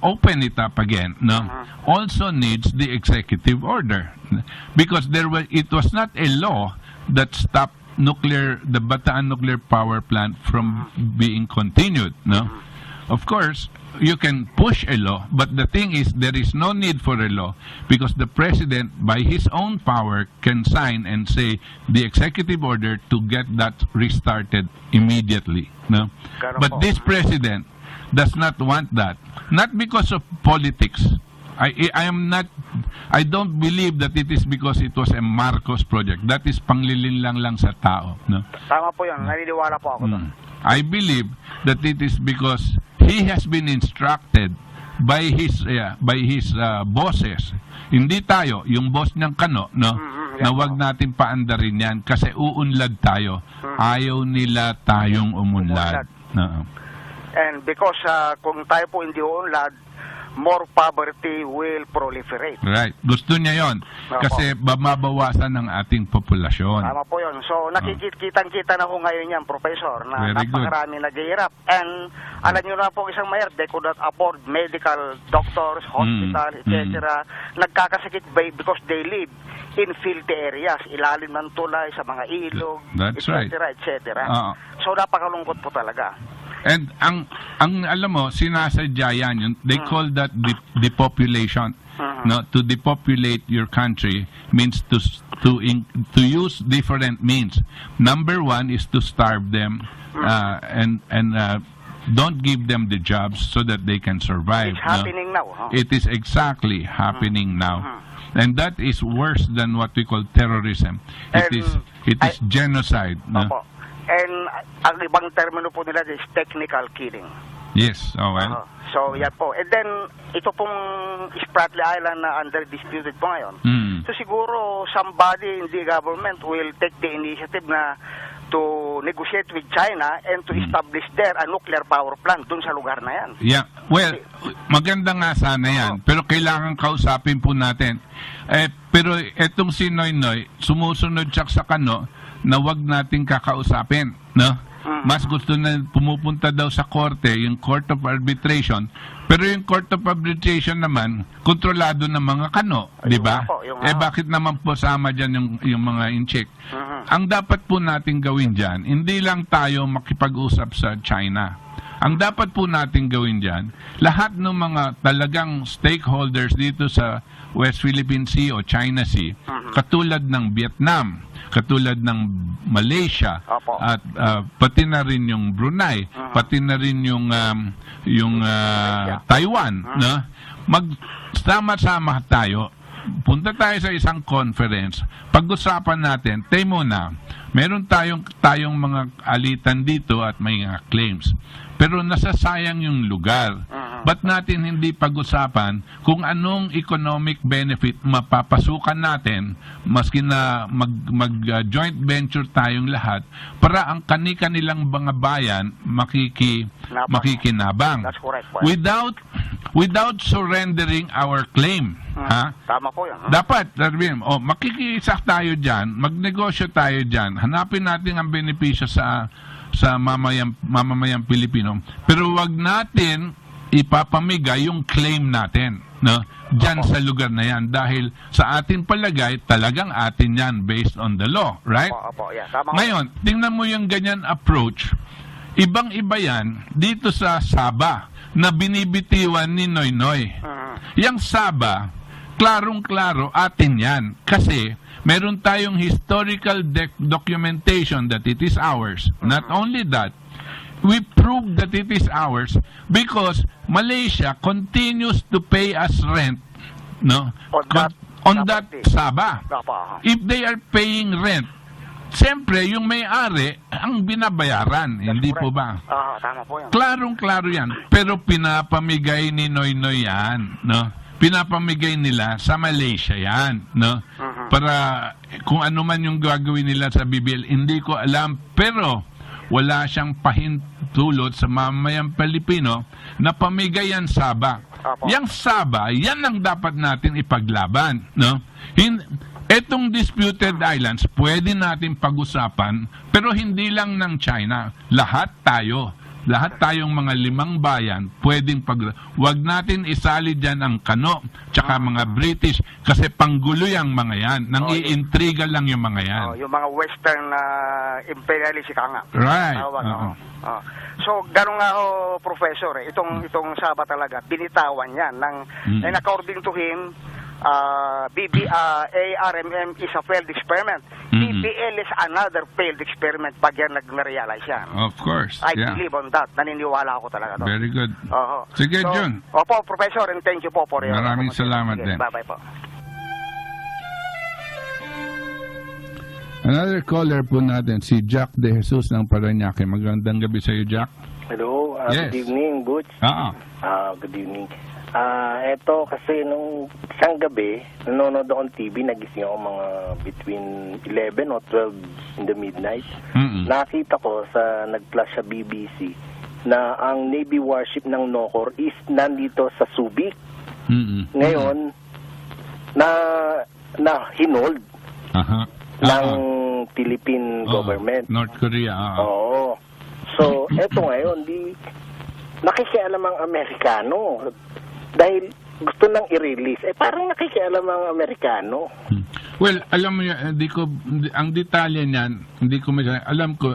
open it up again, no, also needs the executive order, because it was not a law that stopped the Bataan nuclear power plant from being continued, no. Of course, you can push a law, but the thing is, there is no need for a law because the president, by his own power, can sign and say the executive order to get that restarted immediately, no. But this president does not want that, not because of politics. I don't believe that it is because it was a Marcos project. That is panglinlang lang sa tao, no. Tama po 'yan, naniniwala po ako doon. I believe that it is because he has been instructed by his bosses. Hindi tayo, yung boss niyang Kano, no, na wag natin paandarin 'yan kasi uunlad tayo. Ayaw nila tayong umunlad. No. And because kung tayo po hindi uunlad, more poverty will proliferate. Right. Gusto niya yon kasi mababawasan ng ating populasyon. Tama po yun. So, nakikita na ho ngayon yan, Professor, na napakarami naghihirap. And alam nyo na po isang mayor, they could not afford medical doctors, hospital, etc. Nagkakasakit because they live in filthy areas, ilalim ng tulay, sa mga ilog, etc. etc. So, napakalungkot po talaga. And ang alam mo, sinasadya yan, they call that depopulation. No, to depopulate your country means to use different means. Number one is to starve them and don't give them the jobs so that they can survive. It's happening now. It is exactly happening now. And that is worse than what we call terrorism. It is genocide. No? And ang ibang termino po nila is technical killing. Yes, well. So, yan po. And then, ito pong Spratlys Island na under disputed po ngayon. So, siguro, somebody in the government will take the initiative na to negotiate with China and to establish there a nuclear power plant dun sa lugar na yan. Yeah, well, maganda nga sana yan. Pero kailangan kausapin po natin. Pero etong si Noynoy, sumusunod siya sa Kano, na wag nating kakausapin, no? Mas gusto na pumupunta daw sa korte, yung Court of Arbitration. Pero yung Court of Arbitration naman, kontrolado ng mga Kano, di ba? Bakit naman po sama dyan yung mga incheck? Ang dapat po nating gawin dyan, hindi lang tayo makipag-usap sa China. Ang dapat po nating gawin dyan, lahat ng mga talagang stakeholders dito sa West Philippine Sea o China Sea, katulad ng Vietnam, katulad ng Malaysia, at pati na rin yung Brunei, pati na rin yung Taiwan, no? Magsama-sama tayo, punta tayo sa isang conference, pag-usapan natin, tayo muna, meron tayong mga alitan dito at may mga claims. Pero nasasayang yung lugar. Ba't natin hindi pag-usapan kung anong economic benefit mapapasukan natin maski na mag-joint venture tayong lahat para ang kanilang mga bayan makikinabang. That's correct. Without surrendering our claim. Tama po yan. Dapat, makikiisa tayo dyan, magnegosyo tayo dyan, hanapin natin ang benepisyo sa mamamayang Pilipino. Pero wag natin ipapamigay yung claim natin, no? Diyan sa lugar na yan dahil sa ating palagay talagang atin yan based on the law, right? Ngayon, tingnan mo yung ganyan approach. Ibang-iba yan dito sa Sabah na binibitiwan ni Noynoy. Yang Sabah, klarong-klaro atin yan kasi meron tayong historical documentation that it is ours. Not only that, we prove that it is ours because Malaysia continues to pay us rent, no? On that Sabah. If they are paying rent, siyempre, yung may-ari ang binabayaran, hindi po ba? Tama po yan. Klarong-klaro yan. Pero pinapamigay ni Noynoy yan, no? Pinapamigay nila sa Malaysia yan, no? Para kung ano man yung gagawin nila sa BBL, hindi ko alam. Pero wala siyang pahintulot sa mamayang Pilipino na pamigay yan Sabah. Yang Sabah, yan ang dapat natin ipaglaban, no? Etong disputed islands, pwede natin pag-usapan, pero hindi lang ng China. Lahat tayong mga 5 bayan, pwedeng wag natin isali dyan ang Kano, tsaka mga British, kasi panggulo yung mga yan. Nang-iintriga lang yung mga yan. Yung mga Western imperialist ka nga. Right. So, gano'n nga Professor, itong Sabah talaga, binitawan yan. And according to him, RMN is a failed experiment. BBL is another failed experiment pag yan nag-realize yan. Of course. I believe on that. Naniniwala ako talaga. Very good. Sige, John. Opo, Professor, and thank you po for your... Maraming salamat din. Bye-bye po. Another caller po natin, si Jack De Jesus ng Parañaque. Magandang gabi sa iyo, Jack. Hello, Yes. Good evening, Butch. Good evening. Eto kasi nung isang gabi, nanonood ako ng TV, nagising ako mga between 11 o 12 in the midnight. Nakita ko nag-flash sa BBC na ang Navy warship ng Nokor is nandito sa Subic. Ngayon, na hinold ng Philippine government. North Korea. Oo. So, eto ngayon, nakikialam ang Amerikano. Dahil gusto nang i-release, parang nakikialam ang Amerikano. Well, alam mo yan, ang detalye niyan, hindi ko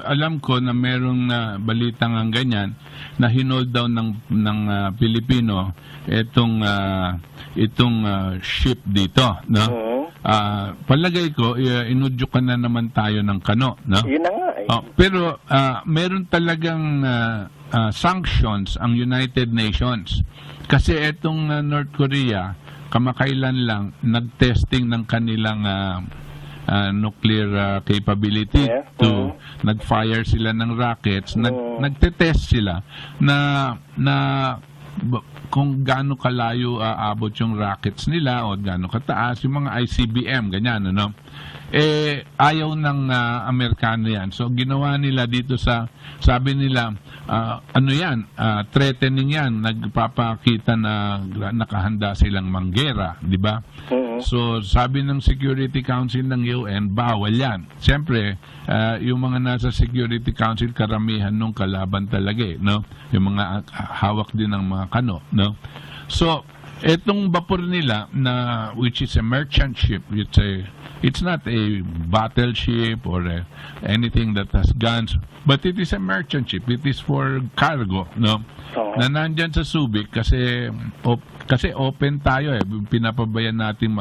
alam ko na merong balita ng ganyan na hinold down ng Pilipino itong ship dito, no? Palagay ko inudyukan na naman tayo ng Kano, no? Yun na nga eh. Pero meron talagang sanctions ang United Nations kasi itong North Korea kamakailan lang nag-testing ng kanilang nuclear capability to nag-fire sila ng rockets, nagte-test sila na kung gaano kalayo aabot yung rockets nila o gaano kataas yung mga ICBM, ganyan, ano? Ayaw ng Amerikano yan. So, ginawa nila dito sabi nila, threatening yan, nagpapakita na nakahanda silang manggera, di ba? So, sabi ng Security Council ng UN, bawal yan. Siyempre, yung mga nasa Security Council, karamihan nung kalaban talaga, no? Yung mga hawak din ng mga Kano, no? So, etong vapor nila which is a merchant ship, it's not a battleship or anything that has guns, but it is a merchant ship. It is for cargo, no? Na nandyan sa Subic kasi open tayo pinapabayan natin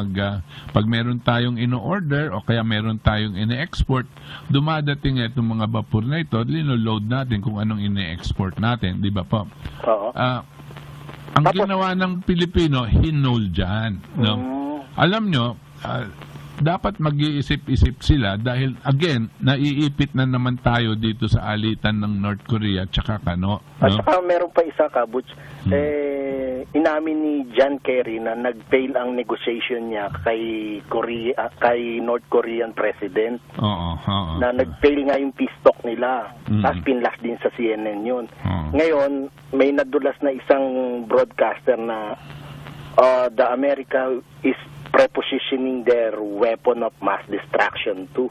pag meron tayong ino-order o kaya meron tayong ine-export, dumadating itong mga vapor na ito, lino-load natin kung anong ine-export natin, di ba po? Ang ginawa ng Pilipino, hinol dyan, no? Alam nyo, dapat mag-iisip-isip sila dahil, again, naiipit na naman tayo dito sa alitan ng North Korea tsaka Kano. No? At saka meron pa isa, Kabuts. Inamin ni John Kerry na nag-fail ang negotiation niya kay North Korean President. Na nag-fail nga yung peace talk nila. Tapos pinlas din sa CNN yun. Ngayon, may nadulas na isang broadcaster na the America is prepositioning their weapon of mass destruction too.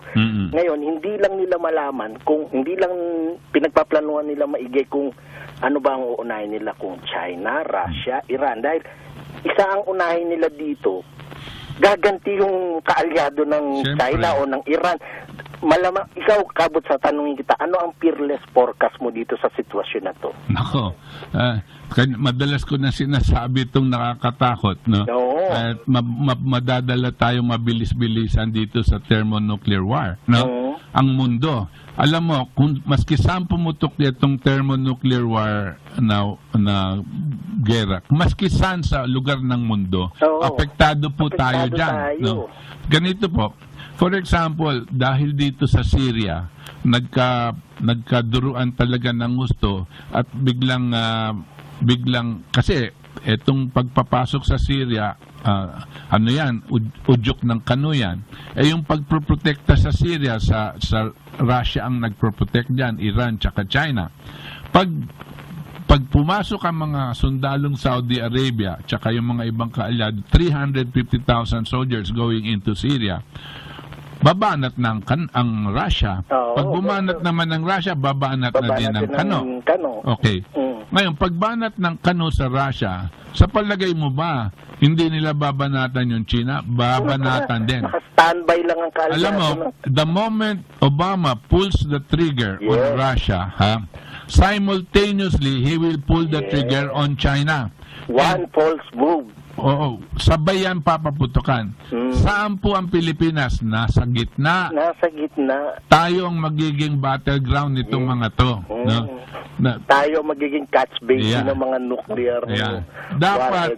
Ngayon, hindi lang nila malaman hindi lang pinagpaplanuhan nila maigay kung ano ba ang uunahin nila, kung China, Russia, Iran. Dahil isa ang unahin nila dito, gaganti yung kaalyado ng China o ng Iran. Malamang, ikaw, Kabut, sa tanongin kita, ano ang fearless forecast mo dito sa sitwasyon na to? Nako, madalas ko na sinasabi itong nakakatakot, no? Oo. At madadala tayo mabilis-bilisan dito sa thermonuclear war, no? Ang mundo. Alam mo, kung maski saan pumutok itong thermonuclear war na gera, maski saan sa lugar ng mundo, apektado po tayo dyan. No? Ganito po, for example, dahil dito sa Syria, nagkaduruan talaga ng gusto at biglang kasi etong pagpapasok sa Syria, udyok ng kano yan. Yung pagproprotekta sa Syria, sa Russia ang nagproprotect dyan, Iran tsaka China. Pag pumasok ang mga sundalong Saudi Arabia tsaka yung mga ibang kaalyado, 350,000 soldiers going into Syria, babanat ng ang Russia. Pag bumanat naman ng Russia, babanat na din ng kano. Okay. Ngayon, pagbanat ng kano sa Russia, sa palagay mo ba, hindi nila babanatan yung China? Babanatan din. Standby lang ang kaalyado. Alam mo, the moment Obama pulls the trigger on Russia, simultaneously, he will pull the trigger on China. One false move. Oo, sabay yan papaputukan. Saan po ang Pilipinas? Nasa gitna. Nasa gitna. Tayo ang magiging battleground nitong mga to. No? Tayo magiging catch base ng mga nuclear. Dapat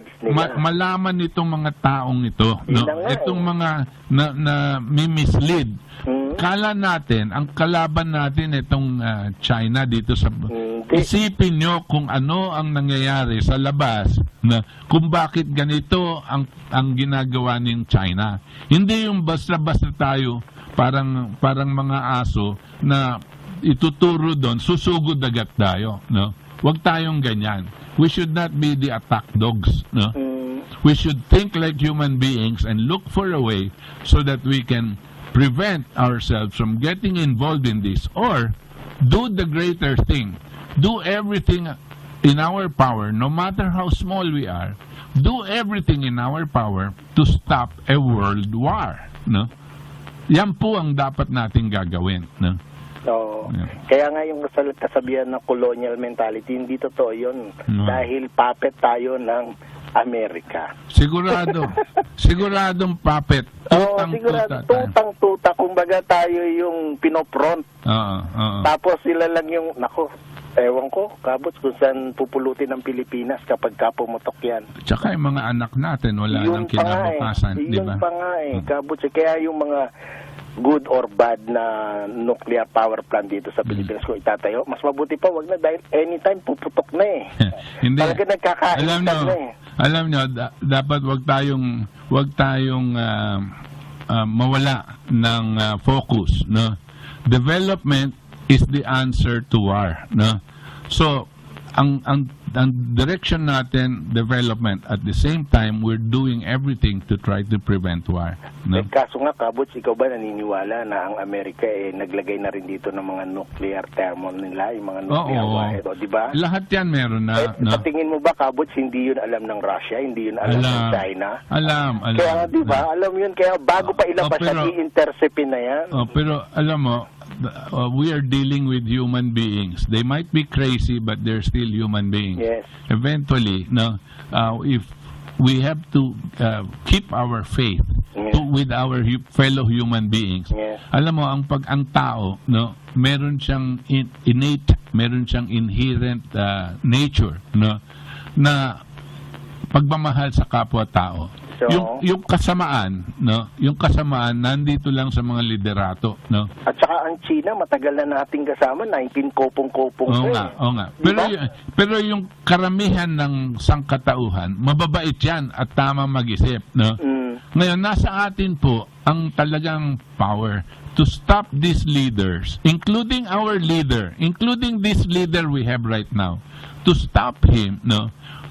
malaman nitong mga taong ito. No? Itong mga na mislead. Kala natin, ang kalaban natin itong China dito sa... Isipin nyo kung ano ang nangyayari sa labas, na kung bakit ganito ang ginagawa ng China. Hindi yung basta-basta tayo, parang mga aso na ituturo doon, susugod agad tayo. No? Huwag tayong ganyan. We should not be the attack dogs. No? We should think like human beings and look for a way so that we can prevent ourselves from getting involved in this, or do the greater thing. Do everything in our power, no matter how small we are, do everything in our power to stop a world war. No? Yan po ang dapat nating gagawin. No? Kaya nga yung kasabihan ng colonial mentality, hindi totoo yun. Dahil puppet tayo ng Amerika. Sigurado. Siguradong puppet. Tutang-tuta. Kumbaga tayo yung pinopront. Tapos sila lang yung, ewan ko, Kabut, kung saan pupulutin ng Pilipinas kapag pumutok yan. Tsaka yung mga anak natin, wala nang kinabukasan. Yun pa nga Kabut. Kaya yung mga good or bad na nuclear power plant dito sa Pilipinas kung itatayo, mas mabuti pa, wag na, dahil anytime puputok na Hindi. Talaga nagkakainstad na Alam nyo, dapat wag tayong mawala ng focus. No? Development is the answer to war. No? So, ang direction natin, development. At the same time, we're doing everything to try to prevent war. No? Kaso nga, Kabuts, ikaw ba naniniwala na ang Amerika naglagay na rin dito ng mga nuclear thermal nila, yung mga nuclear warhead, di ba? Lahat yan meron na. Sa tingin mo ba, Kabuts, hindi yun alam ng Russia, hindi yun alam ng China? Alam. Kaya, di ba, alam yun, kaya bago pa ilabas i-interceptin na yan. Pero, alam mo, we are dealing with human beings. They might be crazy, but they're still human beings. Yes. Eventually, if we have to keep our faith with our fellow human beings. Alam mo, ang tao, meron siyang innate, meron siyang inherent nature, na pagmamahal sa kapwa-tao. So, yung kasamaan, yung kasamaan nandito lang sa mga liderato, At saka ang China, matagal na nating kasama, 19 kopong-kopong. Oo nga. Pero yung karamihan ng sangkatauhan, mababait yan at tama mag-isip, Ngayon, nasa atin po ang talagang power to stop these leaders, including our leader, including this leader we have right now, to stop him,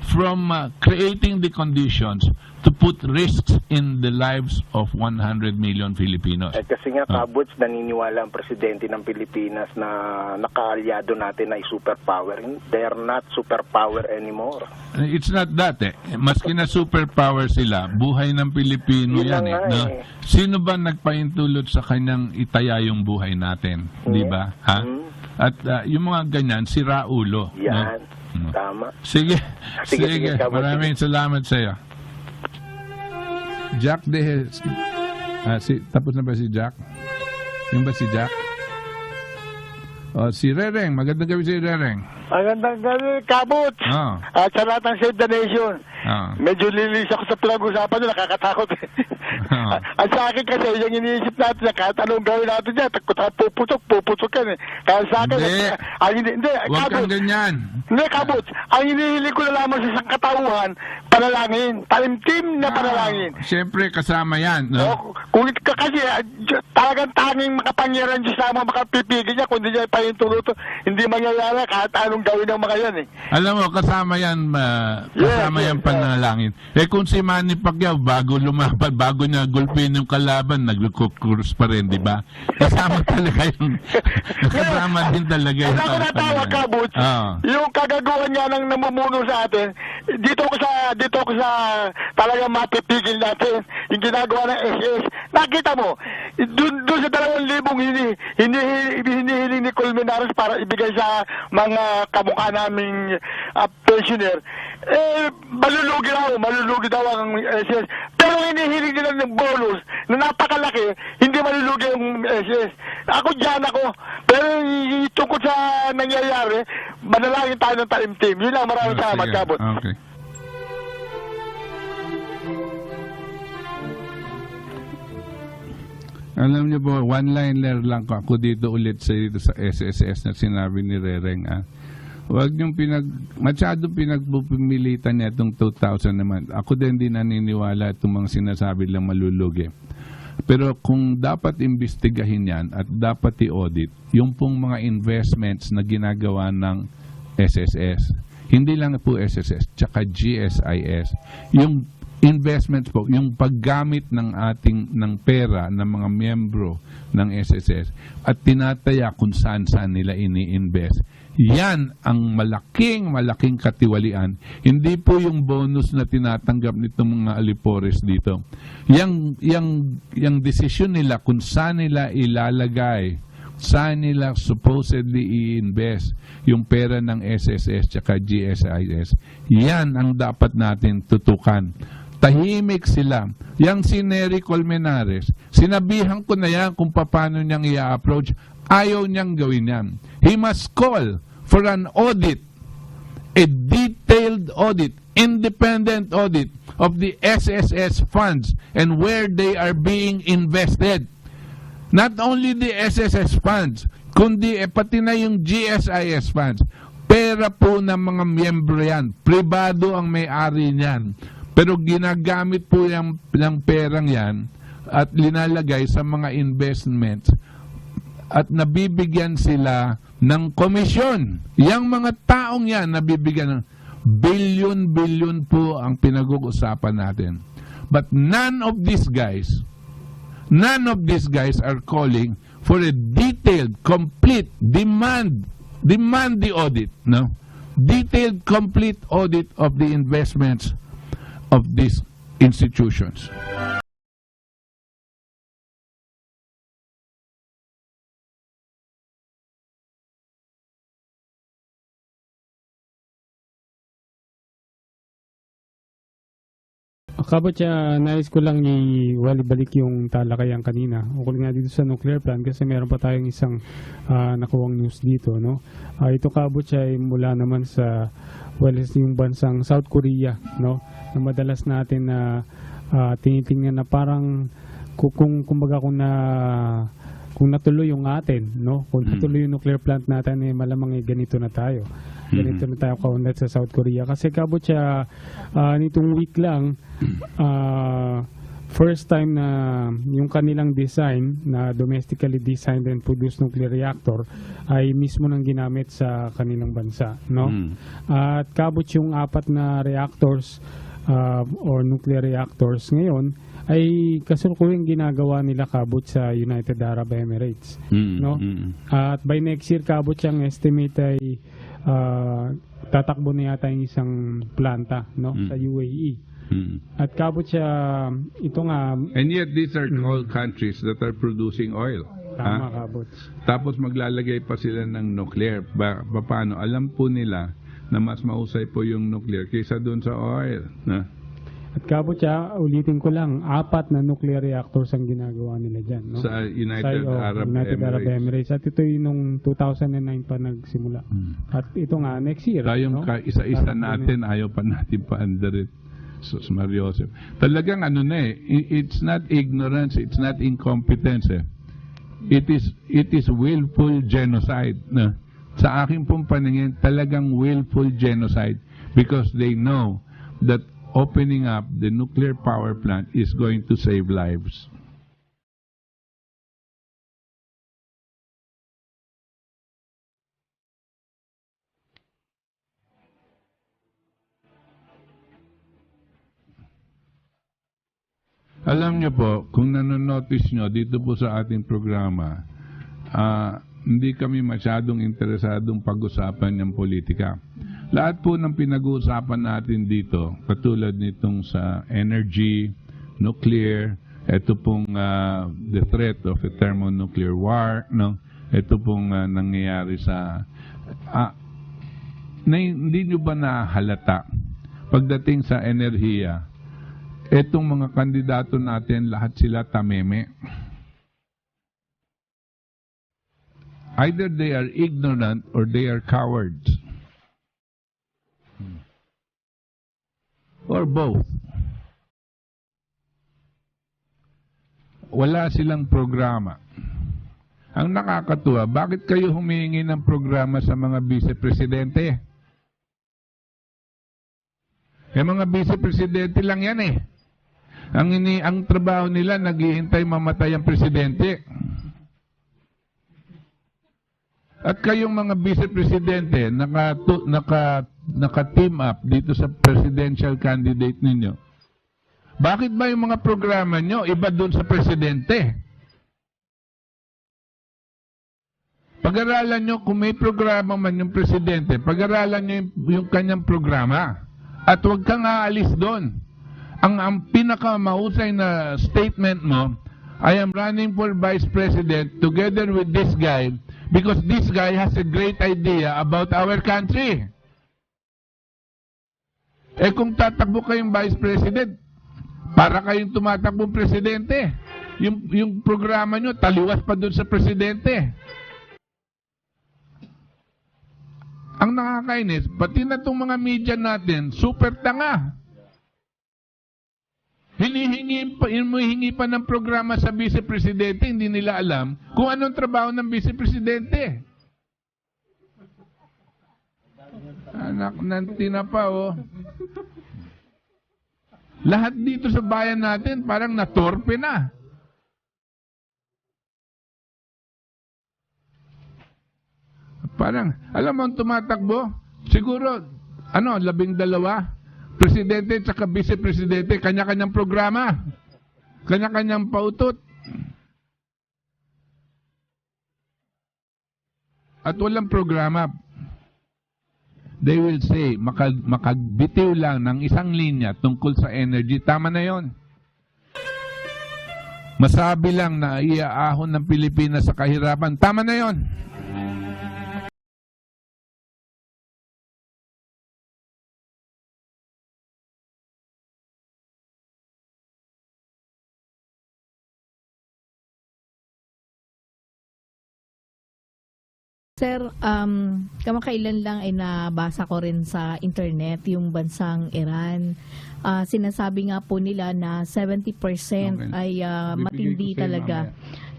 from creating the conditions to put risks in the lives of 100 million Filipinos. Kasi nga, Kabuts, naniniwala ang presidente ng Pilipinas na nakaalyado natin ay superpower. They are not superpower anymore. It's not that Maski na superpower sila, buhay ng Pilipino yan Sino ba nagpaintulot sa kanyang itaya yung buhay natin? Di ba? Ha? At yung mga ganyan, sira ulo. Yan. No? Tama. Sige. Sige. Maraming salamat sa iyo. Jack tapos na ba si Jack? Yung ba si Jack? Si Rereng. Magandang gabi si Rereng. Magandang gabi, Kabut. At sa lahat ng Save the Nation. Medyo lilis ako sa pinag-usapan nyo, nakakatakot. At sa akin kasi, yung iniisip natin, kahit anong gawin natin dyan, puputok yan eh. Kaya sa akin, hindi, huwag kang ganyan. Hindi, Kabut, ang inihiling ko na lamang sa isang katauhan, panalangin, talimtim na panalangin. Siyempre, kasama yan. No? Kung kasi, talagang tanging makapangyarihan Diyos lamang makapipigil niya, kundi niya pahintuluto, hindi mangyayari kahit anong gawin ng mga yan eh. Alam mo, kasama yan, yan panalangin. Kung si Manny Pacquiao, bago lumapad, bago niya gulpin yung kalaban, nagkukurus pa rin, di ba? Kasama talaga yung, kasama din talaga yung ako natawa, Kabut, yung kagagawan niya ng namumuno sa atin, dito ko sa talagang mapipigil natin yung ginagawa ng SS. Nakita mo, doon sa 2,000 hinihiling ni Colmenares para ibigay sa mga kamukha naming pensioner, malulugi daw ang SS. Pero hinihiling nila ng bonus na napakalaki, hindi malulugi ang SS. Ako dyan ako. Pero tungkol sa nangyayari, manalangin tayo ng taimtim. Yun lang, maraming salamat, Kabut. Okay. Alam niyo po, one-liner lang ako dito ulit sa SSS na sinabi ni Rereng. Huwag niyong masyado pinagpupimilitan niya itong 2,000 naman. Ako din naniniwala itong mga sinasabi lang malulugi. Pero kung dapat imbestigahin yan at dapat i-audit, yung pong mga investments na ginagawa ng SSS, hindi lang po SSS, tsaka GSIS, yung investments po, yung paggamit ng pera ng mga miyembro ng SSS at tinataya kung saan nila ini-invest. Yan ang malaking katiwalian. Hindi po yung bonus na tinatanggap nitong mga alipores dito. Yang desisyon nila kung saan nila ilalagay, saan nila supposedly i-invest yung pera ng SSS at GSIS. Yan ang dapat natin tutukan. Tahimik sila. Yang si Nery Colmenares, sinabihan ko na yan kung paano niyang i-approach. Ayaw niyang gawin yan. He must call for an audit, a detailed audit, independent audit of the SSS funds and where they are being invested. Not only the SSS funds, kundi pati na yung GSIS funds. Pera po ng mga miyembro yan. Pribado ang may-ari niyan. Pero ginagamit po yung perang yan at linalagay sa mga investments at nabibigyan sila ng komisyon. Yang mga taong yan nabibigyan ng bilyon-bilyon po ang pinag-uusapan natin. But none of these guys are calling for a detailed, complete demand the audit, no? Detailed, complete audit of the investments of these institutions. Kabut, nais ko lang iwalibalik yung talakayan kanina. Ukol nga dito sa nuclear plant kasi meron pa tayong isang nakuwang news dito. No? Ito, Kabut, ay mula naman sa yung bansang South Korea. No? Na madalas natin na tinitingnan na parang kung natuloy yung atin, no? Kung natuloy yung nuclear plant natin, malamang ganito na tayo. Ganito na tayo kaunat sa South Korea. Kasi Kabut, nitong week lang, first time na yung kanilang design na domestically designed and produced nuclear reactor ay mismo nang ginamit sa kanilang bansa, no? At Kabut, yung 4 na reactors or nuclear reactors ngayon ay kasalukuyang ginagawa nila, Kabut, sa United Arab Emirates, no? At by next year, Kabut, yung estimate ay tatakbo na yata yung isang planta, no, sa UAE. At kabot siya, ito nga... And yet, these are all countries that are producing oil. Tama, kabot. Tapos maglalagay pa sila ng nuclear. Paano? Alam po nila na mas mahusay po yung nuclear kaysa doon sa oil. At kabot siya, ulitin ko lang, 4 na nuclear reactors ang ginagawa nila dyan. No? Sa United Arab Emirates. At ito yung nung 2009 pa nagsimula. At ito nga, next year. Tayong isa-isa natin, ayaw pa natin pa-under it. Sus Mariosep. Talagang it's not ignorance, it's not incompetence. It is willful genocide. Sa aking pong paningin, talagang willful genocide because they know that opening up the nuclear power plant is going to save lives. Alam niyo po, kung nanonotice nyo dito po sa ating programa, hindi kami masyadong interesadong pag-usapan ng politika. Lahat po ng pinag-uusapan natin dito, katulad nitong sa energy, nuclear, ito pong the threat of a thermonuclear war, no? Ito pong nangyayari sa... hindi nyo ba nahalata pagdating sa enerhiya? Etong mga kandidato natin, lahat sila tameme. Either they are ignorant or they are cowards. Or both. Wala silang programa. Ang nakakatuwa, bakit kayo humihingi ng programa sa mga vice-presidente? Yung mga vice-presidente lang yan eh. Ang trabaho nila, naghihintay mamatay ang presidente. At kayong mga vice-presidente, naka-team up dito sa presidential candidate ninyo. Bakit ba yung mga programa nyo iba doon sa presidente? Pag-aralan nyo, kung may programa man yung presidente, pag-aralan nyo yung kanyang programa. At huwag kang aalis doon. Ang pinakamahusay na statement mo, I am running for vice president together with this guy because this guy has a great idea about our country. Kung tatakbo kayong vice president, para kayong tumatakbong presidente, yung programa nyo, taliwas pa doon sa presidente. Ang nakakainis, pati na itong mga media natin, super tanga. Hinihingi pa ng programa sa vice-presidente, hindi nila alam kung anong trabaho ng vice-presidente. Anak ng tinapa, oh. Lahat dito sa bayan natin parang natorpe na. Parang, alam mo ang tumatakbo? Siguro, 12? Presidente at saka vice-presidente, kanya-kanyang programa. Kanya-kanyang pautot. At walang programa. They will say, makagbitiw lang ng isang linya tungkol sa energy. Tama na yon. Masabi lang na iaahon ng Pilipinas sa kahirapan. Tama na yon. Sir, kamakailan lang ay nabasa ko rin sa internet yung bansang Iran. Sinasabi nga po nila na 70% ay matindi talaga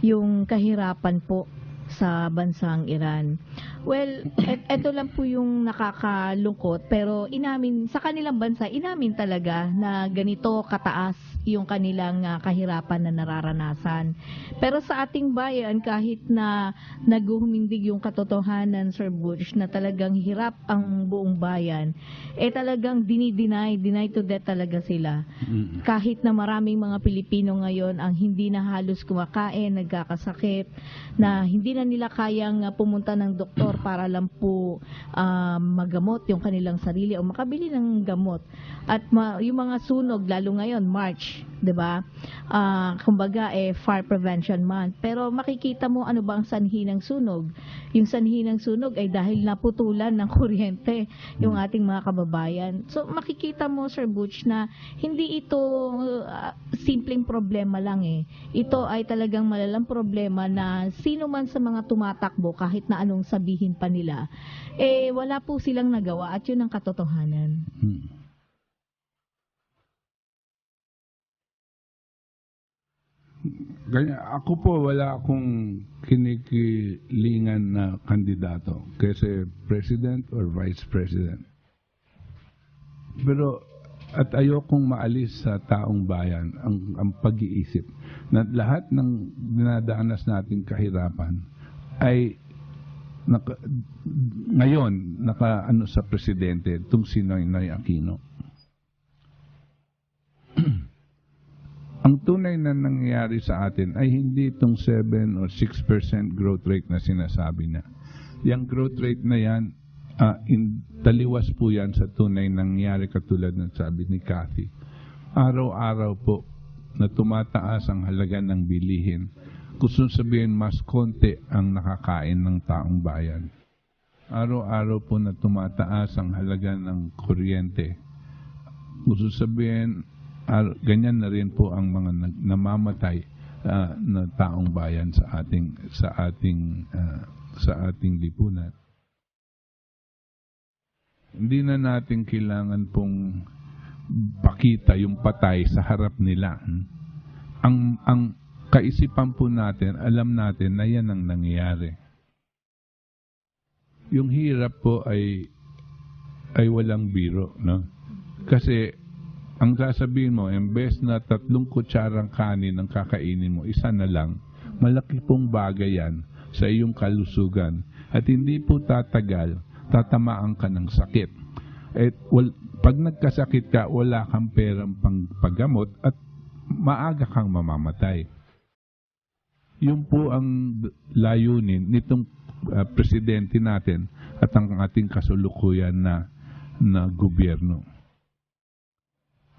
yung kahirapan po sa bansang Iran. Well, ito lang po yung nakakalungkot, pero sa kanilang bansa, inamin talaga na ganito kataas yung kanilang kahirapan na nararanasan. Pero sa ating bayan, kahit na naghuhumindig yung katotohanan, Sir Butch, na talagang hirap ang buong bayan, talagang deny to death talaga sila. Kahit na maraming mga Pilipino ngayon ang hindi na halos kumakain, nagkakasakit, na hindi na nila kayang pumunta ng doktor doktor para lang po magamot yung kanilang sarili o makabili ng gamot. At yung mga sunog, lalo ngayon, March, 'di ba? Kumbaga Fire Prevention Month. Pero makikita mo ano ba ang sanhi ng sunog? Yung sanhi ng sunog ay dahil naputulan ng kuryente yung ating mga kababayan. So makikita mo, Sir Butch, na hindi ito simpleng problema lang Ito ay talagang malalang problema na sino man sa mga tumatakbo, kahit na anong sabihin pa nila, wala po silang nagawa at yun ang katotohanan. Ako po, wala akong kinikilingan na kandidato kasi president or vice president. Pero at ayokong maalis sa taong bayan ang pag-iisip na lahat ng dinadanas nating kahirapan ay ngayon nakaano sa presidente itong si Noynoy Aquino. Ang tunay na nangyayari sa atin ay hindi itong 7 or 6% growth rate na sinasabi na. Yung growth rate na yan, taliwas po yan sa tunay nangyayari katulad ng sabi ni Cathy. Araw-araw po na tumataas ang halaga ng bilihin. Gusto sabihin mas konti ang nakakain ng taong bayan. Araw-araw po na tumataas ang halaga ng kuryente. Gusto sabihin ganyan na rin po ang mga namamatay na taong bayan sa ating lipunan. Hindi na natin kailangan pong pakita yung patay sa harap nila. Ang kaisipan po natin, alam natin na yan ang nangyayari. Yung hirap po ay walang biro, no? Kasi ang sasabihin mo, imbes na 3 kutsarang kanin ang kakainin mo, 1 na lang, malaki pong bagay yan sa iyong kalusugan. At hindi po tatagal, tatamaan ka ng sakit. At pag nagkasakit ka, wala kang perang paggamot at maaga kang mamamatay. Yun po ang layunin nitong presidente natin at ang ating kasulukuyan na gobyerno.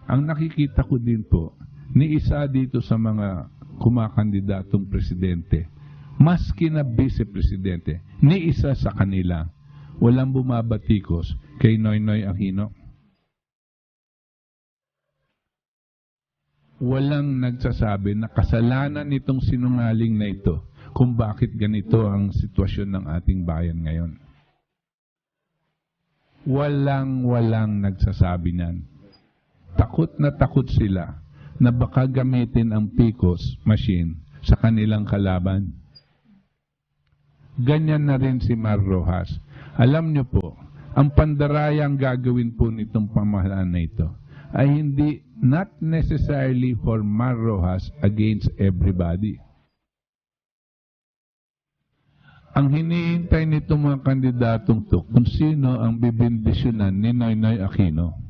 Ang nakikita ko din po, ni isa dito sa mga kumakandidatong presidente, maski na vice-presidente, ni isa sa kanila, walang bumabatikos kay Noynoy Aquino. Walang nagsasabi na kasalanan nitong sinungaling na ito kung bakit ganito ang sitwasyon ng ating bayan ngayon. Walang nagsasabi niyan. Takot na takot sila na baka gamitin ang PCOS machine sa kanilang kalaban. Ganyan na rin si Mar Rojas. Alam niyo po, ang pandarayang gagawin po nitong pamahalaan na ito ay not necessarily for Mar Rojas against everybody. Ang hinihintay nitong mga kandidatong to kung sino ang bibindisyonan ni Noynoy Aquino.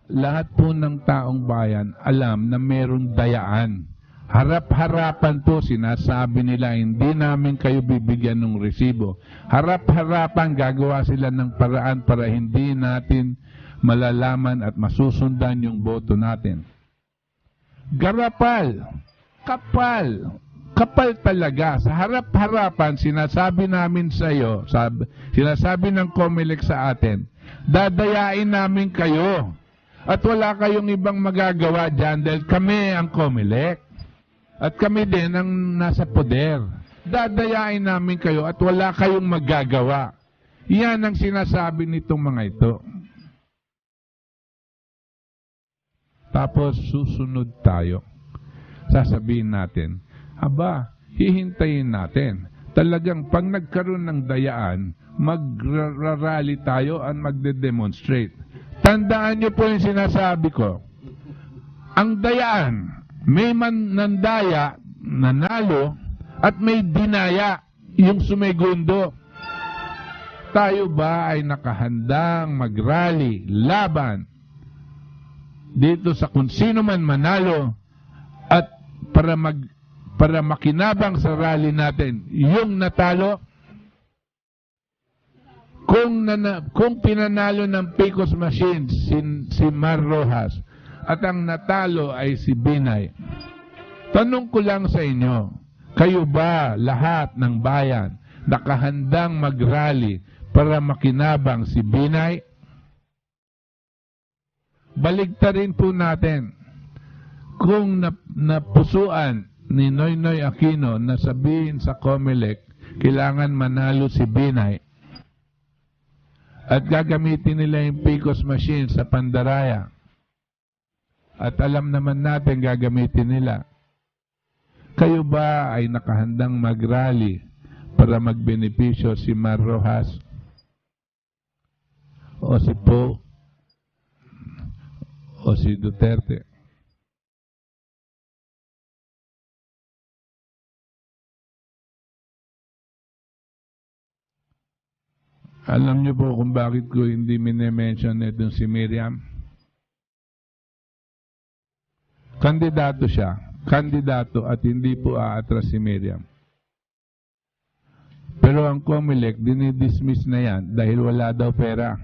Lahat po ng taong bayan alam na merong dayaan. Harap-harapan po sinasabi nila, hindi namin kayo bibigyan ng resibo. Harap-harapan gagawa sila ng paraan para hindi natin malalaman at masusundan yung boto natin. Garapal, kapal talaga. Sa harap-harapan sinasabi namin sa iyo, sinasabi ng COMELEC sa atin, dadayain namin kayo. At wala kayong ibang magagawa dyan dahil kami ang COMELEC. At kami din ang nasa poder. Dadayain namin kayo at wala kayong magagawa. Yan ang sinasabi nitong mga ito. Tapos susunod tayo. Sasabihin natin, hihintayin natin. Talagang pag nagkaroon ng dayaan, magrarally tayo at magde-demonstrate. Tandaan niyo po yung sinasabi ko. Ang dayaan, may nandaya, nanalo, at may dinaya, yung sumegundo. Tayo ba ay nakahandang mag-rally, laban, dito sa kung sino man manalo, at para para makinabang sa rally natin yung natalo. Kung pinanalo ng Pecos Machines si Mar Rojas at ang natalo ay si Binay, tanong ko lang sa inyo, kayo ba lahat ng bayan nakahandang mag-rally para makinabang si Binay? Baligtarin po natin. Kung napusuan ni Noynoy Aquino na sabihin sa COMELEC, kailangan manalo si Binay, at gagamitin nila yung Pecos machine sa Pandaraya, at alam naman natin gagamitin nila, kayo ba ay nakahandang mag-rally para magbenepisyo si Mar Rojas o si Po o si Duterte? Alam niyo po kung bakit ko hindi minimension itong si Miriam? Kandidato siya. Kandidato at hindi po aatras si Miriam. Pero ang COMELEC, dinidismiss na yan dahil wala daw pera.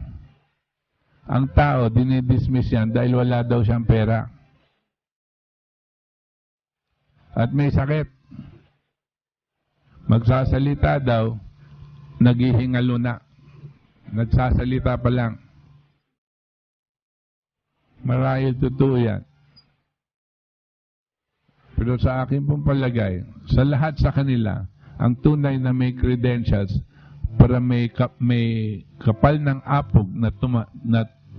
Ang tao, dinidismiss yan dahil wala daw siyang pera. At may sakit. Magsasalita daw, naghihingalo na. Nagsasalita pa lang. Marahil totoo yan. Pero sa akin pong palagay, sa lahat sa kanila, ang tunay na may credentials para may kapal ng apog na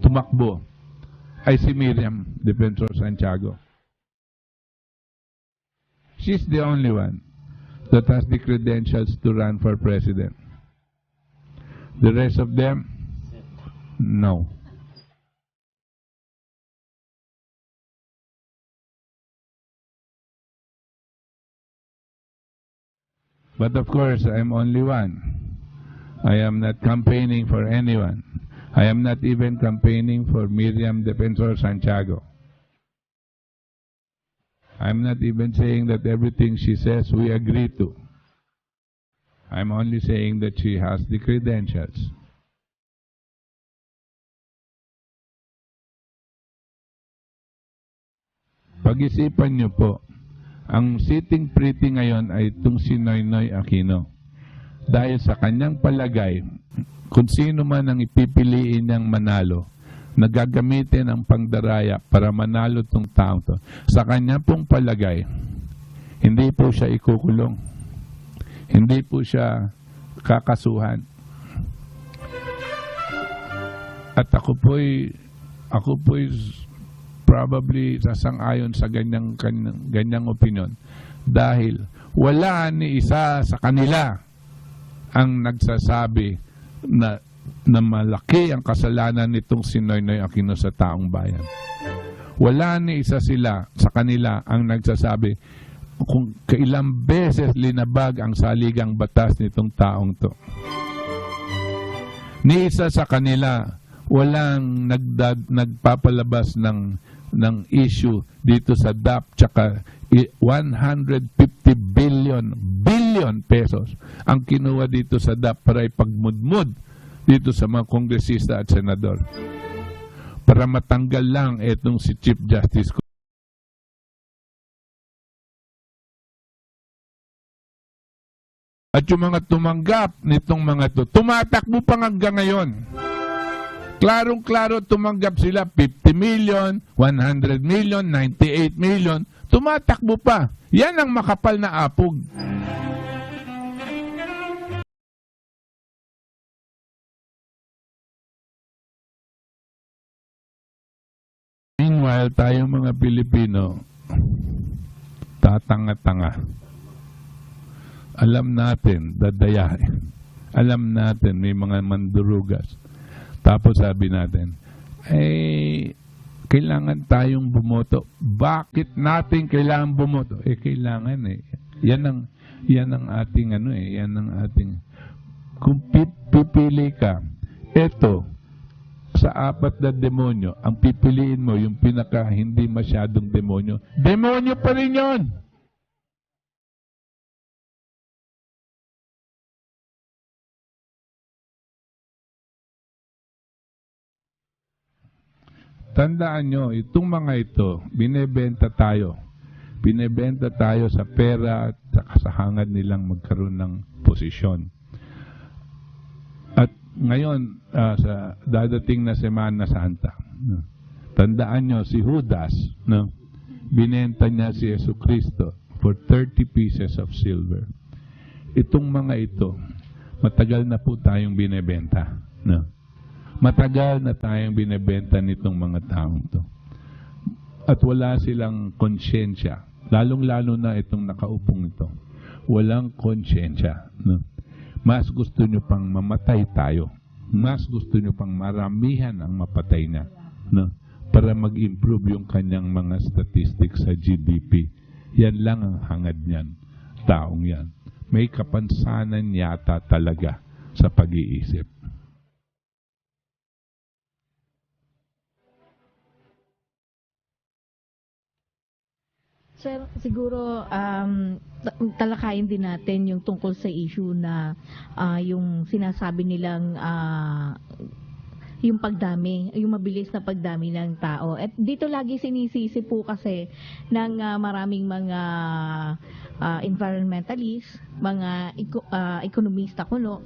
tumakbo ay si Miriam Defensor Santiago. She's the only one that has the credentials to run for president. The rest of them, no. But of course, I'm only one. I am not campaigning for anyone. I am not even campaigning for Miriam Defensor Santiago. I'm not even saying that everything she says we agree to. I'm only saying that she has the credentials. Pag-isipan niyo po, ang sitting pretty ngayon ay itong si Noynoy Aquino. Dahil sa kanyang palagay, kung sino man ang ipipiliin niyang manalo, nagagamitin ang pangdaraya para manalo itong taong to. Sa kanya pong palagay, hindi po siya ikukulong. Hindi po siya kakasuhan. At ako po'y probably sasang-ayon sa ganyang opinion. Dahil wala ni isa sa kanila ang nagsasabi na malaki ang kasalanan nitong si Noynoy Aquino sa taong bayan. Wala ni isa sila sa kanila ang nagsasabi kung kailang beses linabag ang saligang batas nitong taong to. Ni isa sa kanila walang nagpapalabas ng issue dito sa DAP tsaka 150 billion pesos ang kinuha dito sa DAP para ipagmudmud dito sa mga kongresista at senador para matanggal lang itong si Chief Justice ko. At yung mga tumanggap nitong mga to, tumatakbo pa hanggang ngayon. Klarong-klaro tumanggap sila 50 million, 100 million, 98 million. Tumatakbo pa. Yan ang makapal na apog. Meanwhile, tayong mga Pilipino, tatanga-tanga. Alam natin, dadayain. Alam natin, may mga mandurugas. Tapos sabi natin, kailangan tayong bumoto. Bakit natin kailangan bumoto? Kailangan Yan ang ating yan ang ating. Kung pipili ka, eto, sa 4 na demonyo, ang pipiliin mo, yung pinaka hindi masyadong demonyo, demonyo pa rin yun! tandaan nyo, itong mga ito, binebenta tayo. Binebenta tayo sa pera at sa hangad nilang magkaroon ng posisyon. At ngayon, sa dadating na Semana Santa, tandaan nyo, si Judas, binenta niya si Jesucristo for 30 pieces of silver. Itong mga ito, matagal na po tayong binebenta. Matagal na tayong binebenta nitong mga taong to. At wala silang konsyensya. Lalong-lalo na itong nakaupong ito. Walang konsyensya. Mas gusto nyo pang mamatay tayo. Mas gusto nyo pang maramihan ang mapatay na. Para mag-improve yung kanyang mga statistics sa GDP. Yan lang ang hangad niyan. Taong yan. May kapansanan yata talaga sa pag-iisip. Sir, siguro talakayin din natin yung tungkol sa issue na yung sinasabi nilang yung pagdami, yung mabilis na pagdami ng tao. At dito lagi sinisisi po kasi ng maraming mga environmentalists, mga ekonomista kuno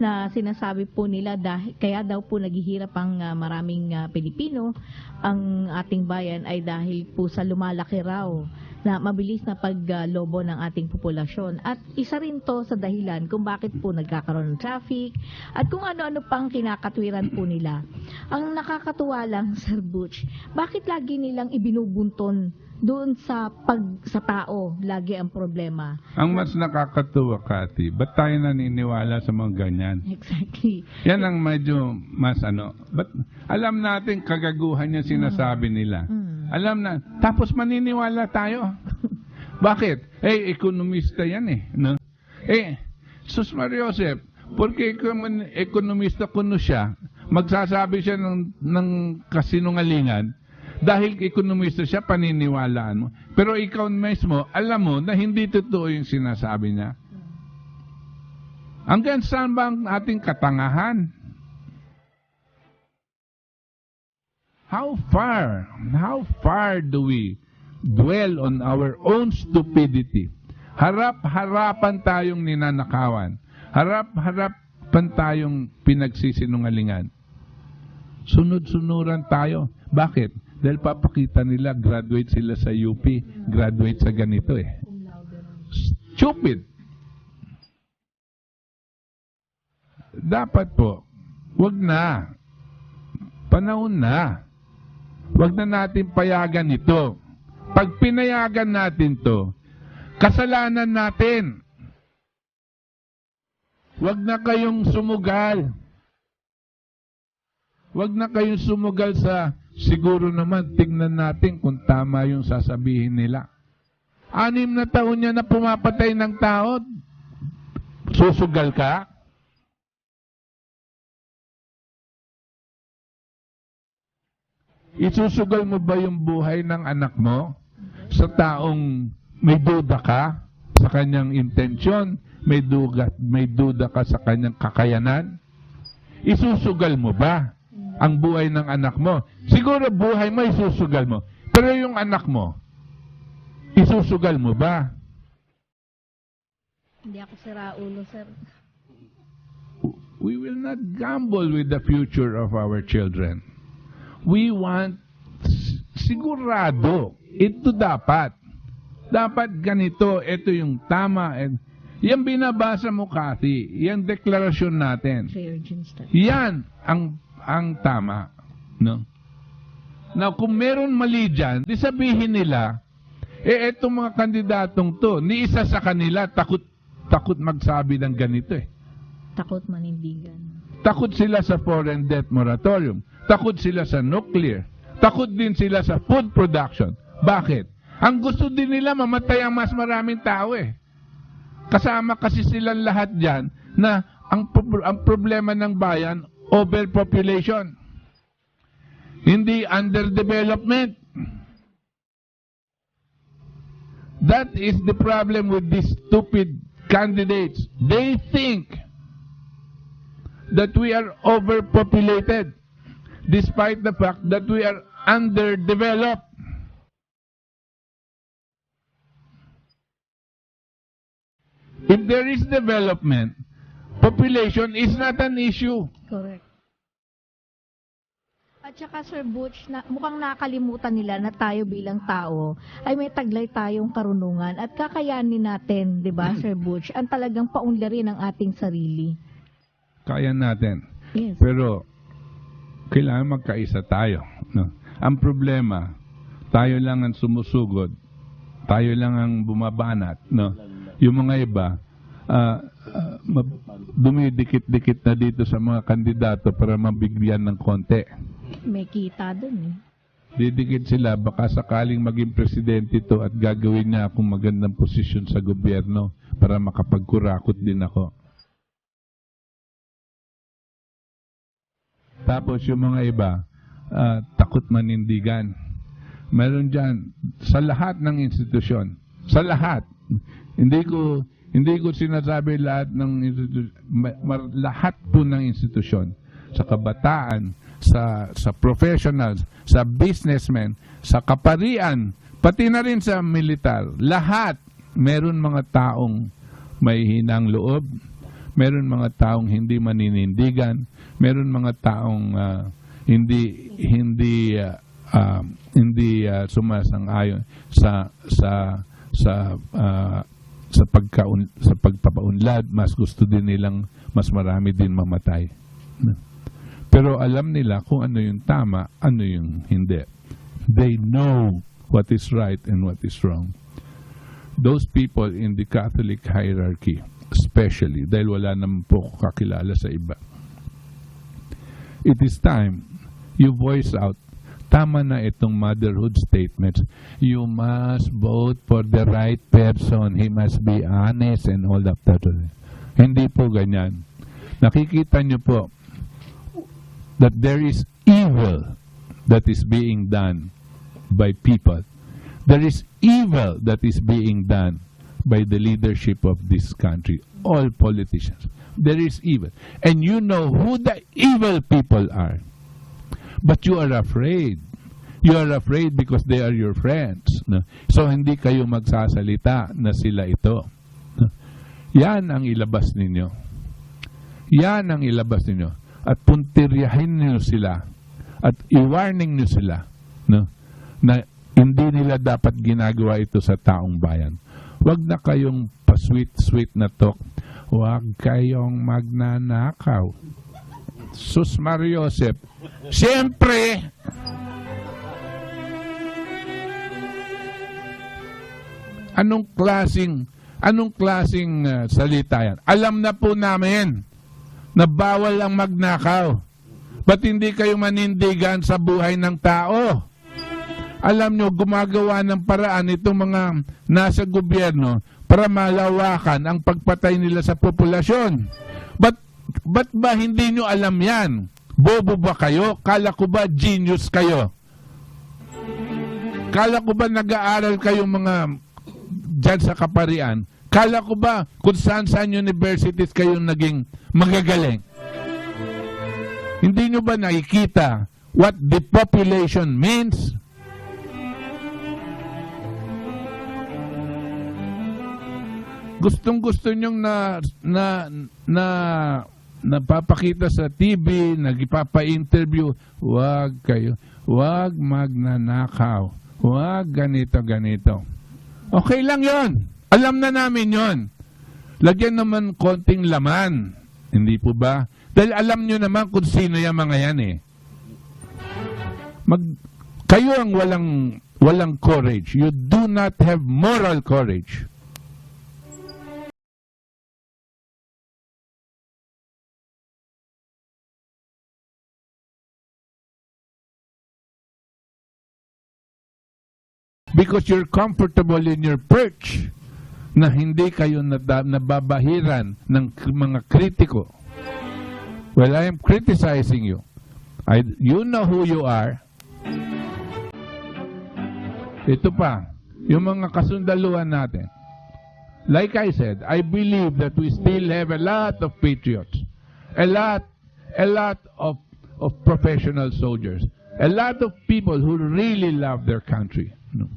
na sinasabi po nila kaya daw po naghihirap ang maraming Pilipino, ang ating bayan ay dahil po sa lumalaki raw na mabilis na paglobo ng ating populasyon. At isa rin to sa dahilan kung bakit po nagkakaroon ng traffic at kung ano-ano pang kinakatwiran po nila. Ang nakakatuwa lang, Sir Butch, bakit lagi nilang ibinubunton doon sa tao, lagi ang problema? Ang mas nakakatuwa, Kati, ba't tayo naniniwala sa mga ganyan? Exactly. Yan ang medyo mas but alam natin kagaguhan niya sinasabi nila. Alam na, tapos maniniwala tayo. Bakit? Ekonomista yan Sus Mariosep, porque ekonomista kuno siya, magsasabi siya ng kasinungalingan, dahil ekonomista siya, paniniwalaan mo. Pero ikaw mismo, alam mo na hindi totoo yung sinasabi niya. Hanggang saan ba ang ating katangahan? How far do we dwell on our own stupidity? Harap-harapan tayong ninanakawan. Harap-harapan tayong pinagsisinungalingan. Sunod-sunuran tayo. Bakit? Dahil papakita nila, graduate sila sa UP, graduate sa ganito Stupid. Dapat po, wag na. Panahon na. Wag na natin payagan ito. Pag pinayagan natin to, kasalanan natin. Wag na kayong sumugal. Wag na kayong sumugal sa siguro naman, tingnan natin kung tama yung sasabihin nila. 6 na taon niya na pumapatay ng tao. Susugal ka? Isusugal mo ba yung buhay ng anak mo sa taong may duda ka sa kanyang intensyon, may duda ka sa kanyang kakayanan? Isusugal mo ba ang buhay ng anak mo? Siguro buhay mo isusugal mo. Pero yung anak mo, isusugal mo ba? Hindi ako sira ulo, sir. We will not gamble with the future of our children. We want sigurado. Ito dapat. Dapat ganito. Ito yung tama. Yan binabasa mo, Kathy. Yan deklarasyon natin. Yan ang tama. No? Now, kung meron mali dyan, di sabihin nila, etong mga kandidatong to, ni isa sa kanila, takot magsabi ng ganito Takot manindigan. Takot sila sa foreign debt moratorium. Takot sila sa nuclear. Takot din sila sa food production. Bakit? Ang gusto din nila mamatay ang mas maraming tao Kasama kasi silang lahat dyan na ang problema ng bayan, overpopulation. Hindi underdevelopment. That is the problem with these stupid candidates. They think that we are overpopulated. despite the fact that we are underdeveloped. If there is development, population is not an issue. Correct. At saka Sir Butch, mukhang nakalimutan nila na tayo bilang tao ay may taglay tayong karunungan at kakayanin natin, di ba Sir Butch, ang talagang paunlarin ang ating sarili. Kaya natin. Yes. Pero kailangan magkaisa tayo. No? Ang problema, tayo lang ang sumusugod. Tayo lang ang bumabanat. No? Yung mga iba, dumidikit-dikit na dito sa mga kandidato para mabigyan ng konti. May kita dun eh. Didikit sila, baka sakaling maging presidente ito at gagawin niya akong magandang posisyon sa gobyerno para makapagkurakot din ako. Tapos yung mga iba, takot manindigan. Meron dyan, sa lahat ng institusyon, sa lahat, hindi ko sinasabi lahat ng institusyon, lahat po ng institusyon, sa kabataan, sa professionals, sa businessmen, sa kaparian, pati na rin sa militar, lahat, meron mga taong may hinang loob, meron mga taong hindi maninindigan, meron mga taong hindi sumasang-ayon sa pagpapaunlad, mas gusto din nilang mas marami din mamatay. Pero alam nila kung ano yung tama, ano yung hindi. They know what is right and what is wrong. Those people in the Catholic hierarchy, especially, dahil wala naman po kakilala sa iba. It is time you voice out, tama na itong motherhood statements. You must vote for the right person. He must be honest and all that. Hindi po ganyan. Nakikita nyo po that there is evil that is being done by people. There is evil that is being done by the leadership of this country. All politicians. There is evil. And you know who the evil people are. But you are afraid. You are afraid because they are your friends. No? So hindi kayo magsasalita na sila ito. No? Yan ang ilabas ninyo. Yan ang ilabas ninyo. At puntiryahin niyo sila. At i-warning niyo sila. No? Na hindi nila dapat ginagawa ito sa taong bayan. Huwag na kayong pa-sweet-sweet na talk. Huwag kayong magnanakaw. Sus Mariosep. Siyempre, anong klaseng salita yan? Alam na po namin na bawal ang magnakaw. Ba't hindi kayo manindigan sa buhay ng tao? Alam nyo, gumagawa ng paraan itong mga nasa gobyerno para malawakan ang pagpatay nila sa populasyon. Ba't ba hindi nyo alam yan? Bobo ba kayo? Kala ko ba genius kayo? Kala ko ba nag-aaral kayong mga dyan sa kaparian? Kala ko ba kung saan universities kayong naging magagaling? Hindi nyo ba nakikita what depopulation means? Gustong-gusto nyong napapakita sa TV, nagipapa-interview, huwag kayo, huwag magnanakaw, huwag ganito. Okay lang yon. Alam na namin yon. Lagyan naman konting laman. Hindi po ba? Dahil alam nyo naman kung sino yung mga yan eh. Kayo ang walang courage. You do not have moral courage. Because you're comfortable in your perch na hindi kayo nababahiran ng mga kritiko. Well, I am criticizing you. You know who you are. Ito pa, yung mga kasundaluhan natin. Like I said, I believe that we still have a lot of patriots. A lot of of professional soldiers. A lot of people who really love their country. No.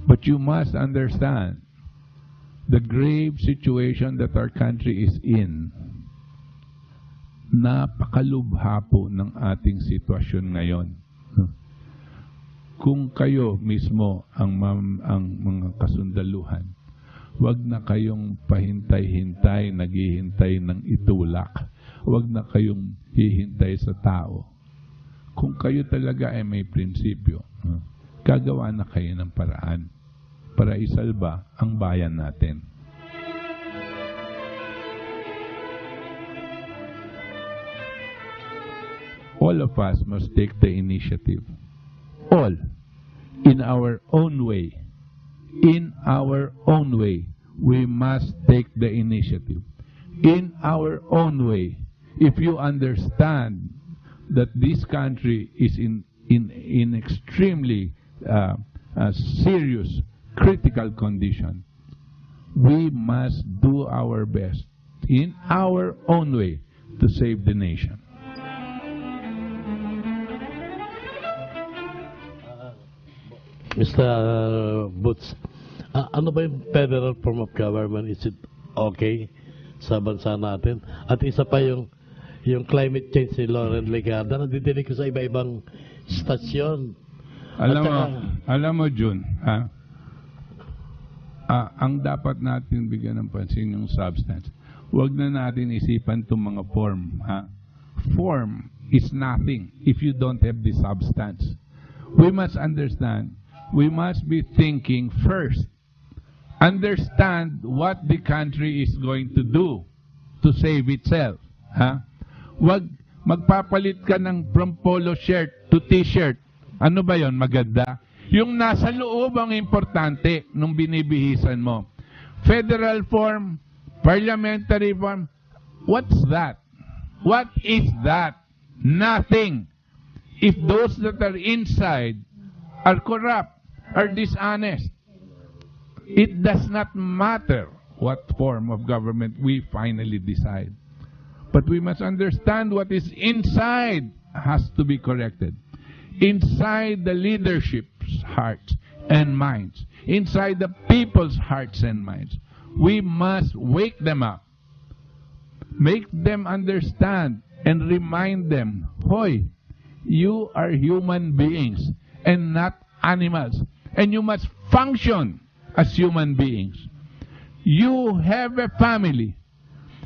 But you must understand the grave situation that our country is in. Napakalubha po ng ating sitwasyon ngayon. Kung kayo mismo ang mga kasundaluhan, huwag na kayong pahintay-hintay, naghihintay ng itulak. Huwag na kayong hihintay sa tao. Kung kayo talaga ay may prinsipyo, gagawa na kayo ng paraan para isalba ang bayan natin. All of us must take the initiative. All, in our own way. In our own way, we must take the initiative. In our own way, if you understand that this country is in extremely serious, critical condition, we must do our best in our own way to save the nation. Mr. Boots, ano ba yung federal form of government? Is it okay sa bansa natin? At isa pa yung climate change ni Lauren Legarda, nadidinig ko sa iba-ibang stasyon. Alam mo, Jun, ang dapat natin bigyan ng pansin yung substance. Huwag na natin isipan itong mga form. Form is nothing if you don't have the substance. We must understand, we must be thinking first. Understand what the country is going to do to save itself. Wag magpapalit ka ng from polo shirt to t-shirt. Ano ba yon? Maganda. Yung nasa loob ang importante nung binibihisan mo. Federal form, parliamentary form, what's that? What is that? Nothing. If those that are inside are corrupt, are dishonest, it does not matter what form of government we finally decide. But we must understand what is inside has to be corrected. Inside the leadership's hearts and minds, inside the people's hearts and minds, we must wake them up, make them understand, and remind them, hoy, you are human beings and not animals, and you must function as human beings. You have a family.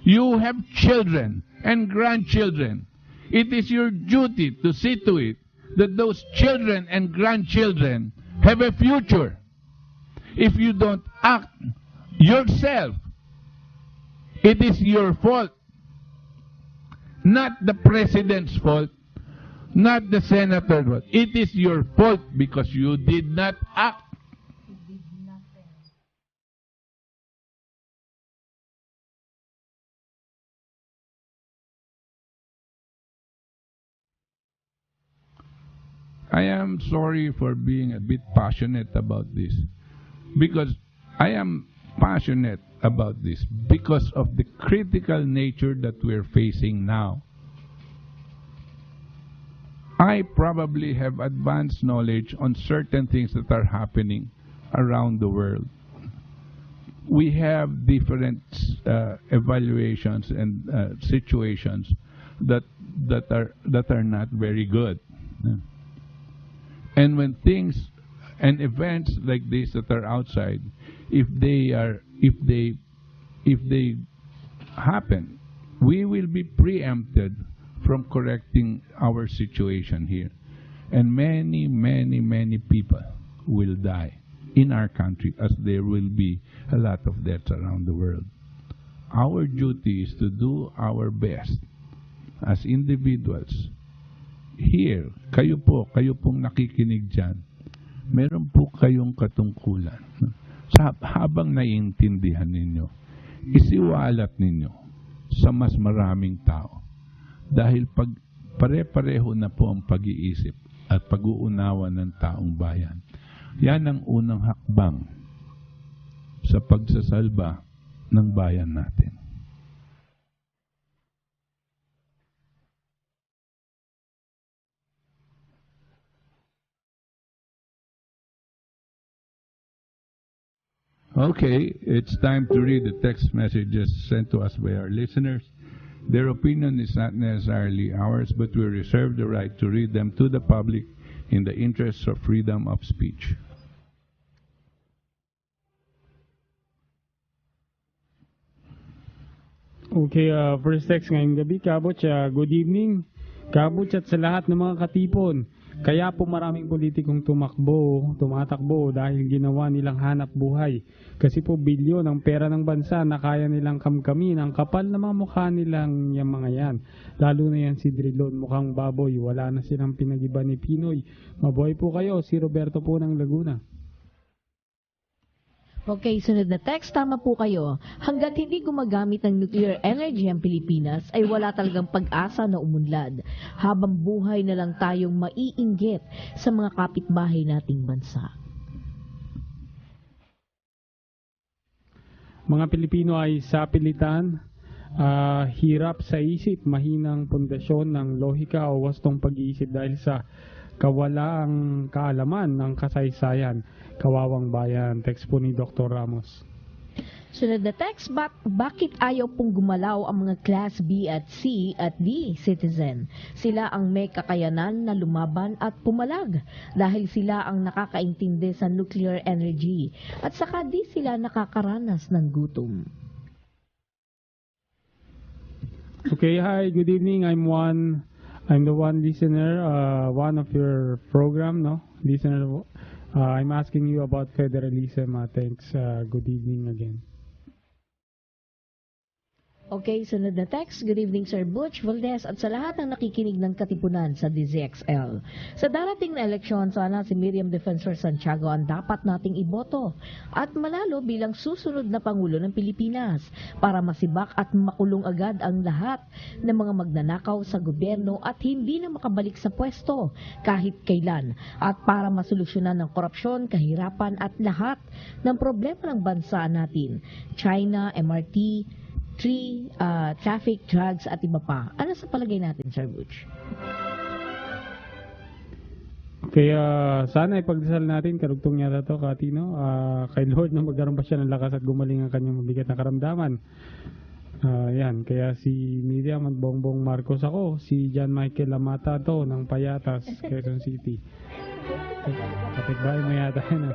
You have children and grandchildren. It is your duty to see to it that those children and grandchildren have a future. If you don't act yourself, it is your fault. Not the president's fault, not the senator's fault. It is your fault because you did not act. I am sorry for being a bit passionate about this, because I am passionate about this because of the critical nature that we're facing now. I probably have advanced knowledge on certain things that are happening around the world. We have different evaluations and situations that are not very good. And when things and events like this that are outside, if they happen, we will be preempted from correcting our situation here. And many, many, many people will die in our country, as there will be a lot of deaths around the world. Our duty is to do our best as individuals. Here, kayo pong nakikinig dyan, meron po kayong katungkulan. Habang naiintindihan ninyo, isiwalat ninyo sa mas maraming tao. Dahil pag pare-pareho na po ang pag-iisip at pag-uunawa ng taong bayan, yan ang unang hakbang sa pagsasalba ng bayan natin. Okay, it's time to read the text messages sent to us by our listeners. Their opinion is not necessarily ours, but we reserve the right to read them to the public in the interests of freedom of speech. Okay, first text ngayong gabi, Kaboch. Good evening, Kaboch, at sa lahat ng mga katipon. Kaya po maraming politikong tumatakbo dahil ginawa nilang hanap buhay. Kasi po bilyon ang pera ng bansa na kaya nilang kamkamin ang kapal na mga mukha nilang yung mga yan. Lalo na yan si Drilon, mukhang baboy. Wala na silang pinag-iba ni Pinoy. Mabuhay po kayo, si Roberto po ng Laguna. Okay, sunod na text. Tama po kayo. Hanggat hindi gumagamit ng nuclear energy ang Pilipinas, ay wala talagang pag-asa na umunlad. Habang buhay na lang tayong maiinggit sa mga kapitbahay nating bansa. Mga Pilipino ay sapilitan, hirap sa isip, mahinang pundasyon ng lohika o wastong pag-iisip dahil sa kawalaang kaalaman ng kasaysayan. Kawawang bayan. Text po ni Dr. Ramos. Sunod na text, bakit ayaw pong gumalaw ang mga Class B at C at D citizen? Sila ang may kakayanan na lumaban at pumalag dahil sila ang nakakaintindi sa nuclear energy at saka di sila nakakaranas ng gutom. Okay, hi, good evening. I'm the one listener, one of your program, no? Listener, I'm asking you about federalism. Thanks. Good evening again. Okay, sunod na text. Good evening, Sir Butch, Valdes, at sa lahat ng nakikinig ng Katipunan sa DZXL. Sa darating na eleksyon, sana si Miriam Defensor Santiago ang dapat nating iboto at manalo bilang susunod na Pangulo ng Pilipinas para masibak at makulong agad ang lahat ng mga magnanakaw sa gobyerno at hindi na makabalik sa pwesto kahit kailan at para masolusyonan ng korupsyon, kahirapan at lahat ng problema ng bansa natin. China, MRT, traffic, drugs at iba pa. Ano sa palagay natin, Sir Butch? Kaya sana ipagdasal natin, karugtong yata to, Katino, kay Lord na magkaroon pa siya ng lakas at gumaling ang kanyang mabigat na karamdaman. Yan, kaya si Miriam at Bongbong Marcos ako, si John Michael Lamata to ng Payatas, Quezon City. Kapitbahay mo yata yun.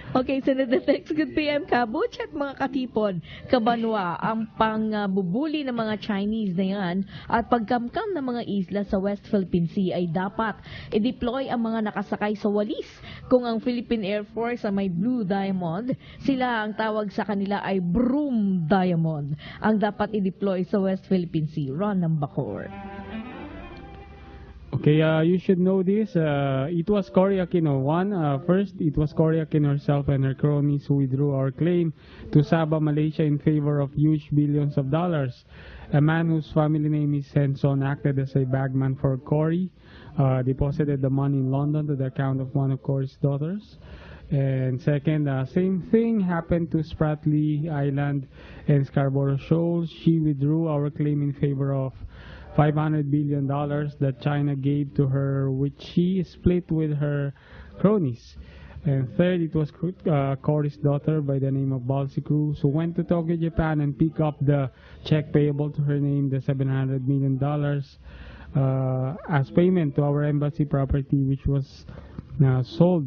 Okay, sunod na text. Good PM, Kabuch at mga katipon. Kabanwa, ang pangbubuli ng mga Chinese na yan at pagkamkam ng mga isla sa West Philippine Sea ay dapat i-deploy ang mga nakasakay sa walis. Kung ang Philippine Air Force ay may Blue Diamond, sila ang tawag sa kanila ay Broom Diamond. Ang dapat i-deploy sa West Philippine Sea. Ron ng Bacor. Okay, you should know this. It was Cory Aquino. First, it was Cory Aquino herself and her cronies who withdrew our claim to Sabah, Malaysia in favor of huge billions of dollars. A man whose family name is Henson acted as a bagman for Cory, deposited the money in London to the account of one of Cory's daughters. And second, same thing happened to Spratlys Island and Scarborough Shoals. She withdrew our claim in favor of $500 billion that China gave to her, which she split with her cronies. And third, it was Cory's daughter by the name of Balsi Cruz who went to Tokyo, Japan and picked up the check payable to her name, the $700 million, as payment to our embassy property, which was sold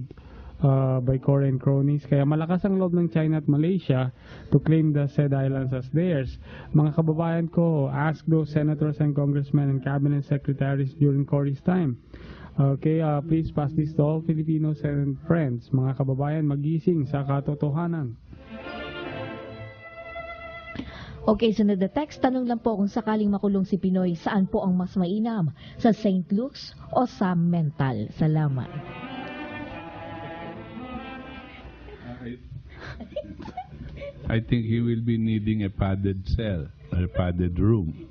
by Cory and cronies. Kaya malakas ang loob ng China at Malaysia to claim the said islands as theirs. Mga kababayan ko, ask those senators and congressmen and cabinet secretaries during Cory's time. Okay, please pass this to all Filipinos and friends. Mga kababayan, magising sa katotohanan. Okay, sunod na text. Tanong lang po kung sakaling makulong si Pinoy, saan po ang mas mainam? Sa St. Luke's o sa mental? Salamat. I think he will be needing a padded cell or a padded room.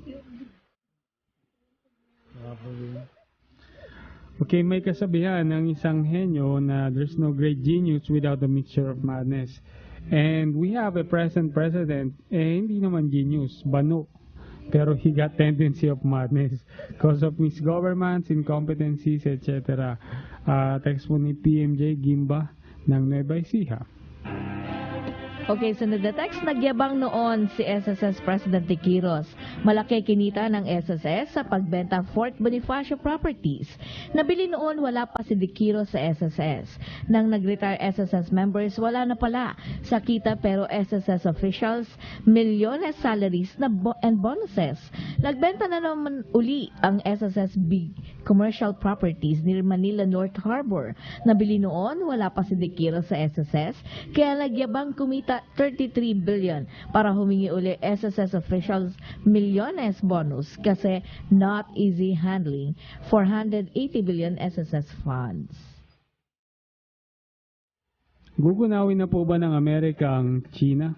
Okay, may kasabihan ng isang henyo na there's no great genius without a mixture of madness. And we have a present president, hindi naman genius, bano. Pero he got tendency of madness because of misgovernments, incompetencies, etc. Text po ni PMJ Gimba ng Nueva Ecija. Okay, sunod na text. Nagyabang noon si SSS Presidente Quiros. Malaki kinita ng SSS sa pagbenta Fort Bonifacio Properties. Nabili noon, wala pa si De Quiros sa SSS. Nang nag-retire SSS members, wala na pala sa kita, pero SSS officials, milyones salaries and bonuses. Nagbenta na naman uli ang SSS Big Commercial Properties near Manila North Harbor. Nabili noon, wala pa si De Quiros sa SSS, kaya nagyabang kumita 33 billion para humingi uli SSS officials milyones bonus kasi not easy handling 480 billion SSS funds. Gugunawin na po ba ng Amerika ang Tsina?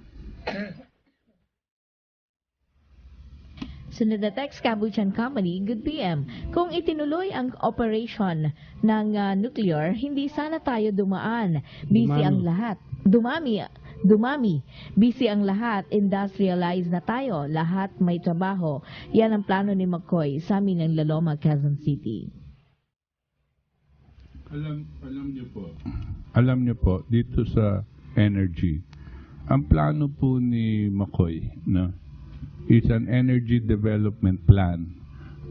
Sunod na text, Kabuchan Company, good PM. Kung itinuloy ang operation ng nuclear, hindi sana tayo dumaan. Busy ang lahat. Dumami. Busy ang lahat. Industrialize na tayo. Lahat may trabaho. Yan ang plano ni McCoy sa amin ng Laloma, Quezon City. Alam niyo po, dito sa energy, ang plano po ni McCoy, no, is an energy development plan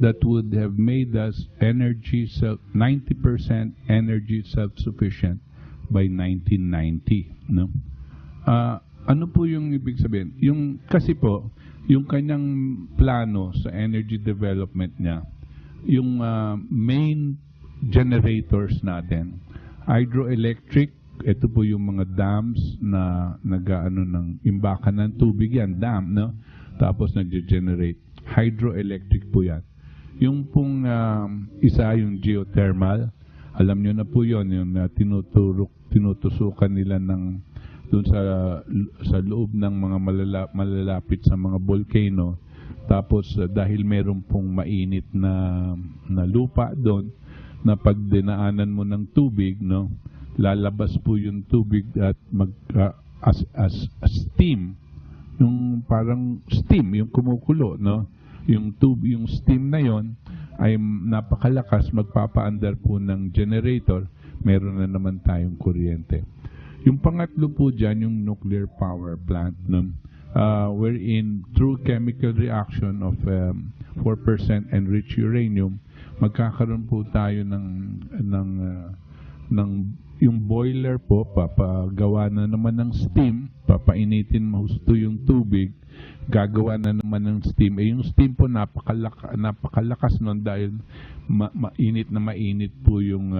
that would have made us 90% energy self-sufficient by 1990, no? Ano po yung ibig sabihin? Kasi po, yung kanyang plano sa energy development niya, yung main generators natin, hydroelectric, ito po yung mga dams na nag-ano ng imbakan ng tubig yan, dam, no? Tapos nag-generate. Hydroelectric po yan. Yung pong isa, yung geothermal, alam nyo na po yun, yung tinutusukan nila ng doon sa loob ng mga malalapit sa mga volcano. Tapos dahil meron pong mainit na lupa doon, na pag dinaanan mo ng tubig, no, lalabas po yung tubig at as steam, yung parang steam, yung kumukulo, no, yung steam na yon ay napakalakas, magpapaandar po ng generator, meron na naman tayong kuryente. Yung pangatlo po dyan, yung nuclear power plant, no? Wherein through chemical reaction of 4% enriched uranium, magkakaroon po tayo ng yung boiler po, papagawa na naman ng steam, papainitin mahusto yung tubig, gagawa na naman ng steam. Yung steam po napakalakas nun dahil mainit po yung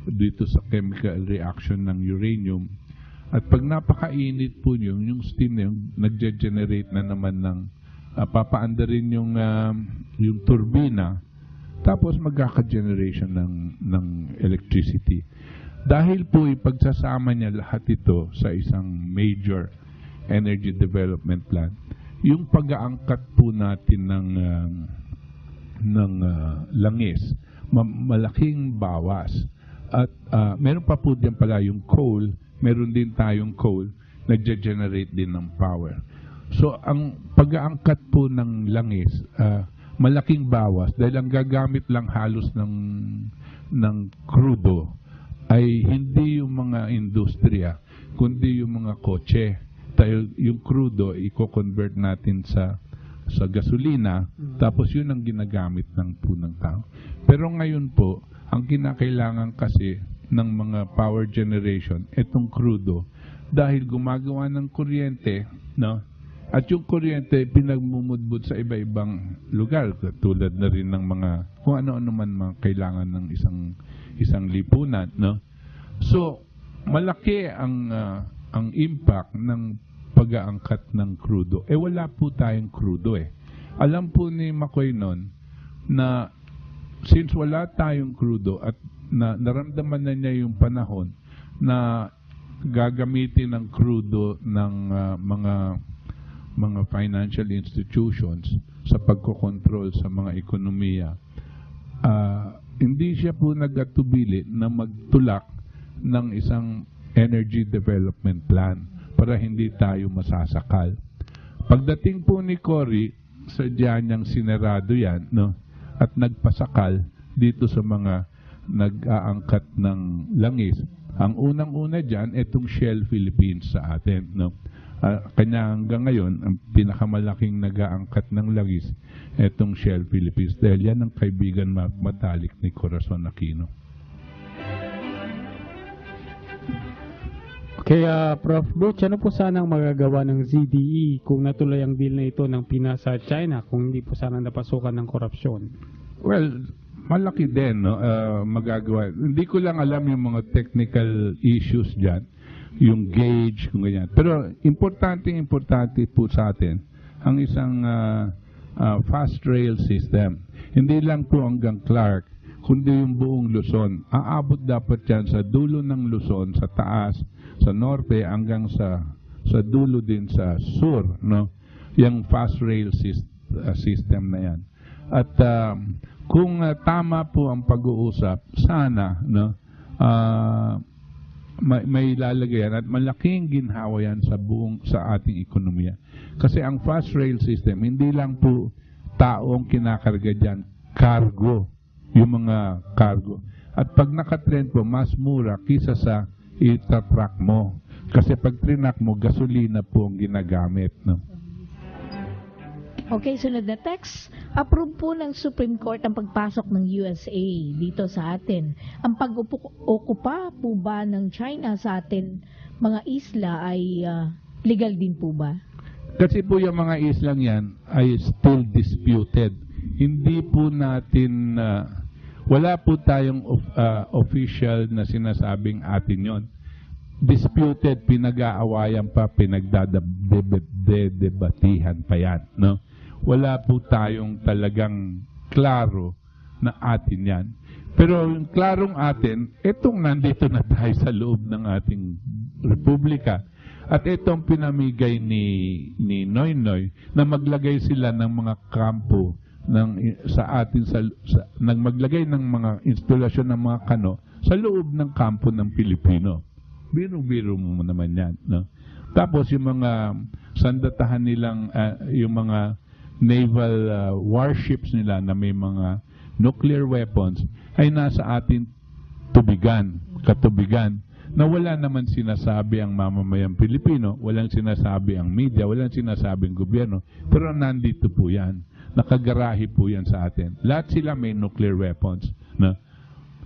dito sa chemical reaction ng uranium. At pag napakainit po yung steam na yung nagge-generate na naman ng papaandarin yung turbina, tapos magkaka-generation ng electricity. Dahil po ipagsasama niya lahat ito sa isang major energy development plan, yung pag-aangkat po natin ng langis, malaking bawas. At meron pa po din pala yung coal, meron din tayong coal, nagge-generate din ng power. So, ang pag-aangkat po ng langis, malaking bawas dahil ang gagamit lang halos ng crudo ay hindi yung mga industriya, kundi yung mga kotse. Dahil yung crudo, i-convert natin sa gasolina, tapos yun ang ginagamit ng tao. Pero ngayon po, ang kinakailangan kasi ng mga power generation, itong crudo, dahil gumagawa ng kuryente, no? At yung kuryente, pinagmumudbud sa iba-ibang lugar, tulad na rin ng mga, kung ano-ano man mga kailangan ng isang lipunan, no? So, malaki ang impact ng pag-aangkat ng crudo. Wala po tayong crudo Alam po ni McCoy noon na since wala tayong crudo at naramdaman na niya yung panahon na gagamitin ng crudo ng mga financial institutions sa pagkokontrol sa mga ekonomiya, hindi siya po nagatubili na magtulak ng isang energy development plan para hindi tayo masasakal. Pagdating po ni Cory, sadya niyang sinerado yan, no? At nagpasakal dito sa mga nag-aangkat ng langis. Ang unang-una dyan, itong Shell Philippines sa atin. No? Kanya hanggang ngayon, ang pinakamalaking nag-aangkat ng langis, itong Shell Philippines. Dahil yan ang kaibigan matalik ni Corazon Aquino. Okay, Prof. Butch, ano po sana ang magagawa ng ZDE kung natuloy ang deal na ito ng Pinas sa China kung hindi po sana napasukan ng korupsyon? Well, malaki din, no? Magagawa. Hindi ko lang alam yung mga technical issues dyan, yung gauge, kung ganyan. Pero importante po sa atin ang isang fast rail system. Hindi lang po hanggang Clark, kundi yung buong Luzon. Aabot dapat yan sa dulo ng Luzon, sa taas, sa norte, hanggang sa dulo din sa sur, no? Yung fast rail system na yan. At kung tama po ang pag-uusap, sana, no, may lalagayan at malaking ginhawa yan sa ating ekonomiya. Kasi ang fast rail system, hindi lang po taong kinakarga dyan, cargo, yung mga cargo. At pag nakatrend po, mas mura kisa sa itatrack mo. Kasi pag trinak mo, gasolina po ang ginagamit, no? Okay, sunod na text. Approve po ng Supreme Court ang pagpasok ng USA dito sa atin. Ang pag-okupa po ba ng China sa atin mga isla ay legal din po ba? Kasi po yung mga islang yan ay still disputed. Hindi po natin, wala po tayong official na sinasabing atin yon. Disputed, pinag-aawayan pa, pinagdadebatihan pa yan, no? Wala po tayong talagang klaro na atin yan. Pero yung klarong atin, itong nandito na tayo sa loob ng ating republika. At itong pinamigay ni Noynoy na maglagay sila ng mga kampo maglagay ng mga instalasyon ng mga kano sa loob ng kampo ng Pilipino. Biro-biro mo naman yan, no? Tapos yung mga sandatahan nilang, yung mga naval warships nila na may mga nuclear weapons ay nasa ating katubigan, na wala naman sinasabi ang mamamayang Pilipino, walang sinasabi ang media, walang sinasabi ang gobyerno, pero nandito po yan. Nakagarahe po yan sa atin. Lahat sila may nuclear weapons, no?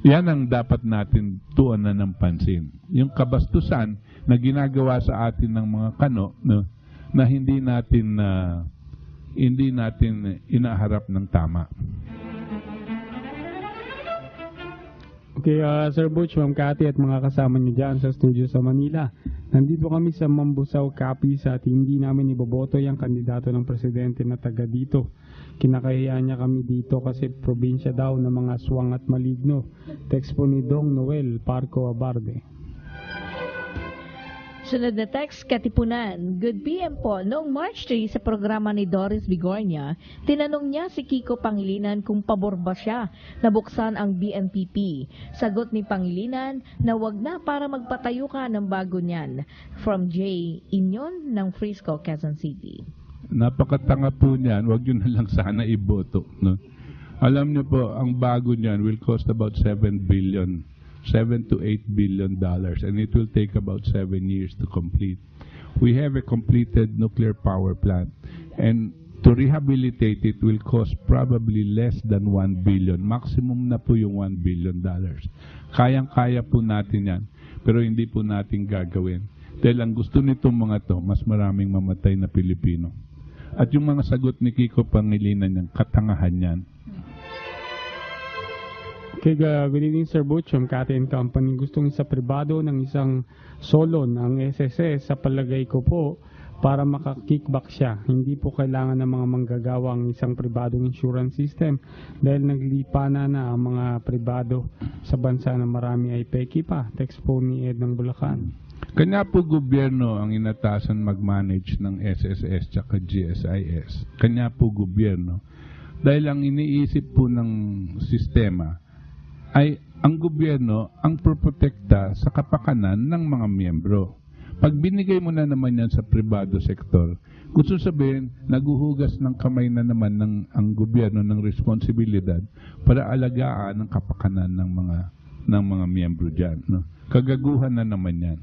Yan ang dapat natin tuunan ng pansin. Yung kabastusan na ginagawa sa atin ng mga kano, no, na hindi natin inaharap ng tama. Okay, Sir Butch, Ma'am Cathy at mga kasama niyo dyan sa studio sa Manila. Nandito kami sa Mambusaw, Capiz at hindi namin iboboto yung kandidato ng presidente na taga dito. Kinakahiya niya kami dito kasi probinsya daw ng mga swang at maligno. Text po ni Dong Noel Parco Abarde. Sunod na text, Katipunan. Good PM po. Noong March 3 sa programa ni Doris Bigornia, tinanong niya si Kiko Pangilinan kung pabor ba siya na buksan ang BNPP. Sagot ni Pangilinan na wag na para magpatayo ka ng bago niyan. From J. Inyon ng Frisco, Quezon City. Napakatanga po niyan, wag yun na lang sana iboto, no? Alam niyo po, ang bago niyan will cost about $7 to 8 billion dollars, and it will take about 7 years to complete. We have a completed nuclear power plant, and to rehabilitate it will cost probably less than 1 billion. Maximum na po yung $1 billion. Kayang-kaya po natin yan, pero hindi po natin gagawin. Dahil ang gusto nitong mga to, mas maraming mamatay na Pilipino. At yung mga sagot ni Kiko Pangilinan niyang katangahan yan. Okay, good evening Sir Butch, Ma'am Cathy and Company. Gustong isa pribado ng isang solon ang SSS sa palagay ko po para makakickback siya. Hindi po kailangan ng mga manggagawa ang isang pribadong insurance system dahil naglipana na ang mga pribado sa bansa na marami ay peki pa. Text po ni Ed ng Bulacan. Kanya po gobyerno ang inatasan mag-manage ng SSS at GSIS. Kanya po gobyerno. Dahil ang iniisip po ng sistema ay ang gobyerno ang proprotekta sa kapakanan ng mga miyembro. Pag binigay mo na naman yan sa pribado sektor, gusto sabihin, naguhugas ng kamay na naman ang gobyerno ng responsibilidad para alagaan ang kapakanan ng mga miyembro dyan, no? Kagaguhan na naman yan.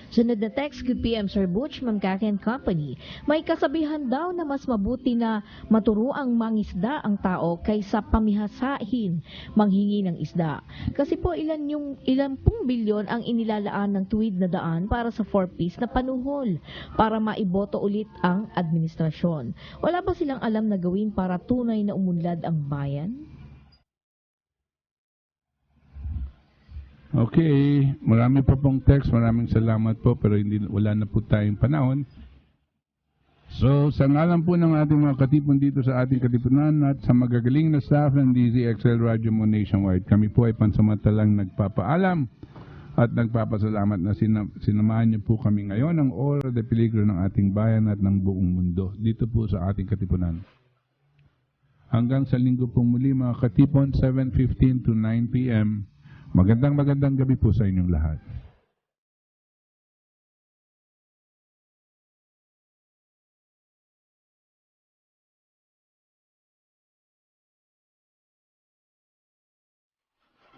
Sunod na text kay PM Sir Butch, Ma'am Cathy and Company. May kasabihan daw na mas mabuti na maturuang mangisda ang tao kaysa pamihasahin manghingi ng isda. Kasi po ilan pong bilyon ang inilalaan ng tuwid na daan para sa 4-piece na panuhol para maiboto ulit ang administrasyon. Wala ba silang alam na gawin para tunay na umunlad ang bayan? Okay, marami pa pong text, maraming salamat po, pero wala na po tayong panahon. So, sa ngalan po ng ating mga katipon dito sa ating katipunan at sa magagaling na staff ng DZXL Radio mo nationwide, kami po ay pansamantalang nagpapaalam at nagpapasalamat na sinamahan niyo po kami ngayon ng oras de peligro ng ating bayan at ng buong mundo dito po sa ating katipunan. Hanggang sa linggo pong muli mga katipon, 7:15 to 9 p.m. Magandang gabi po sa inyong lahat.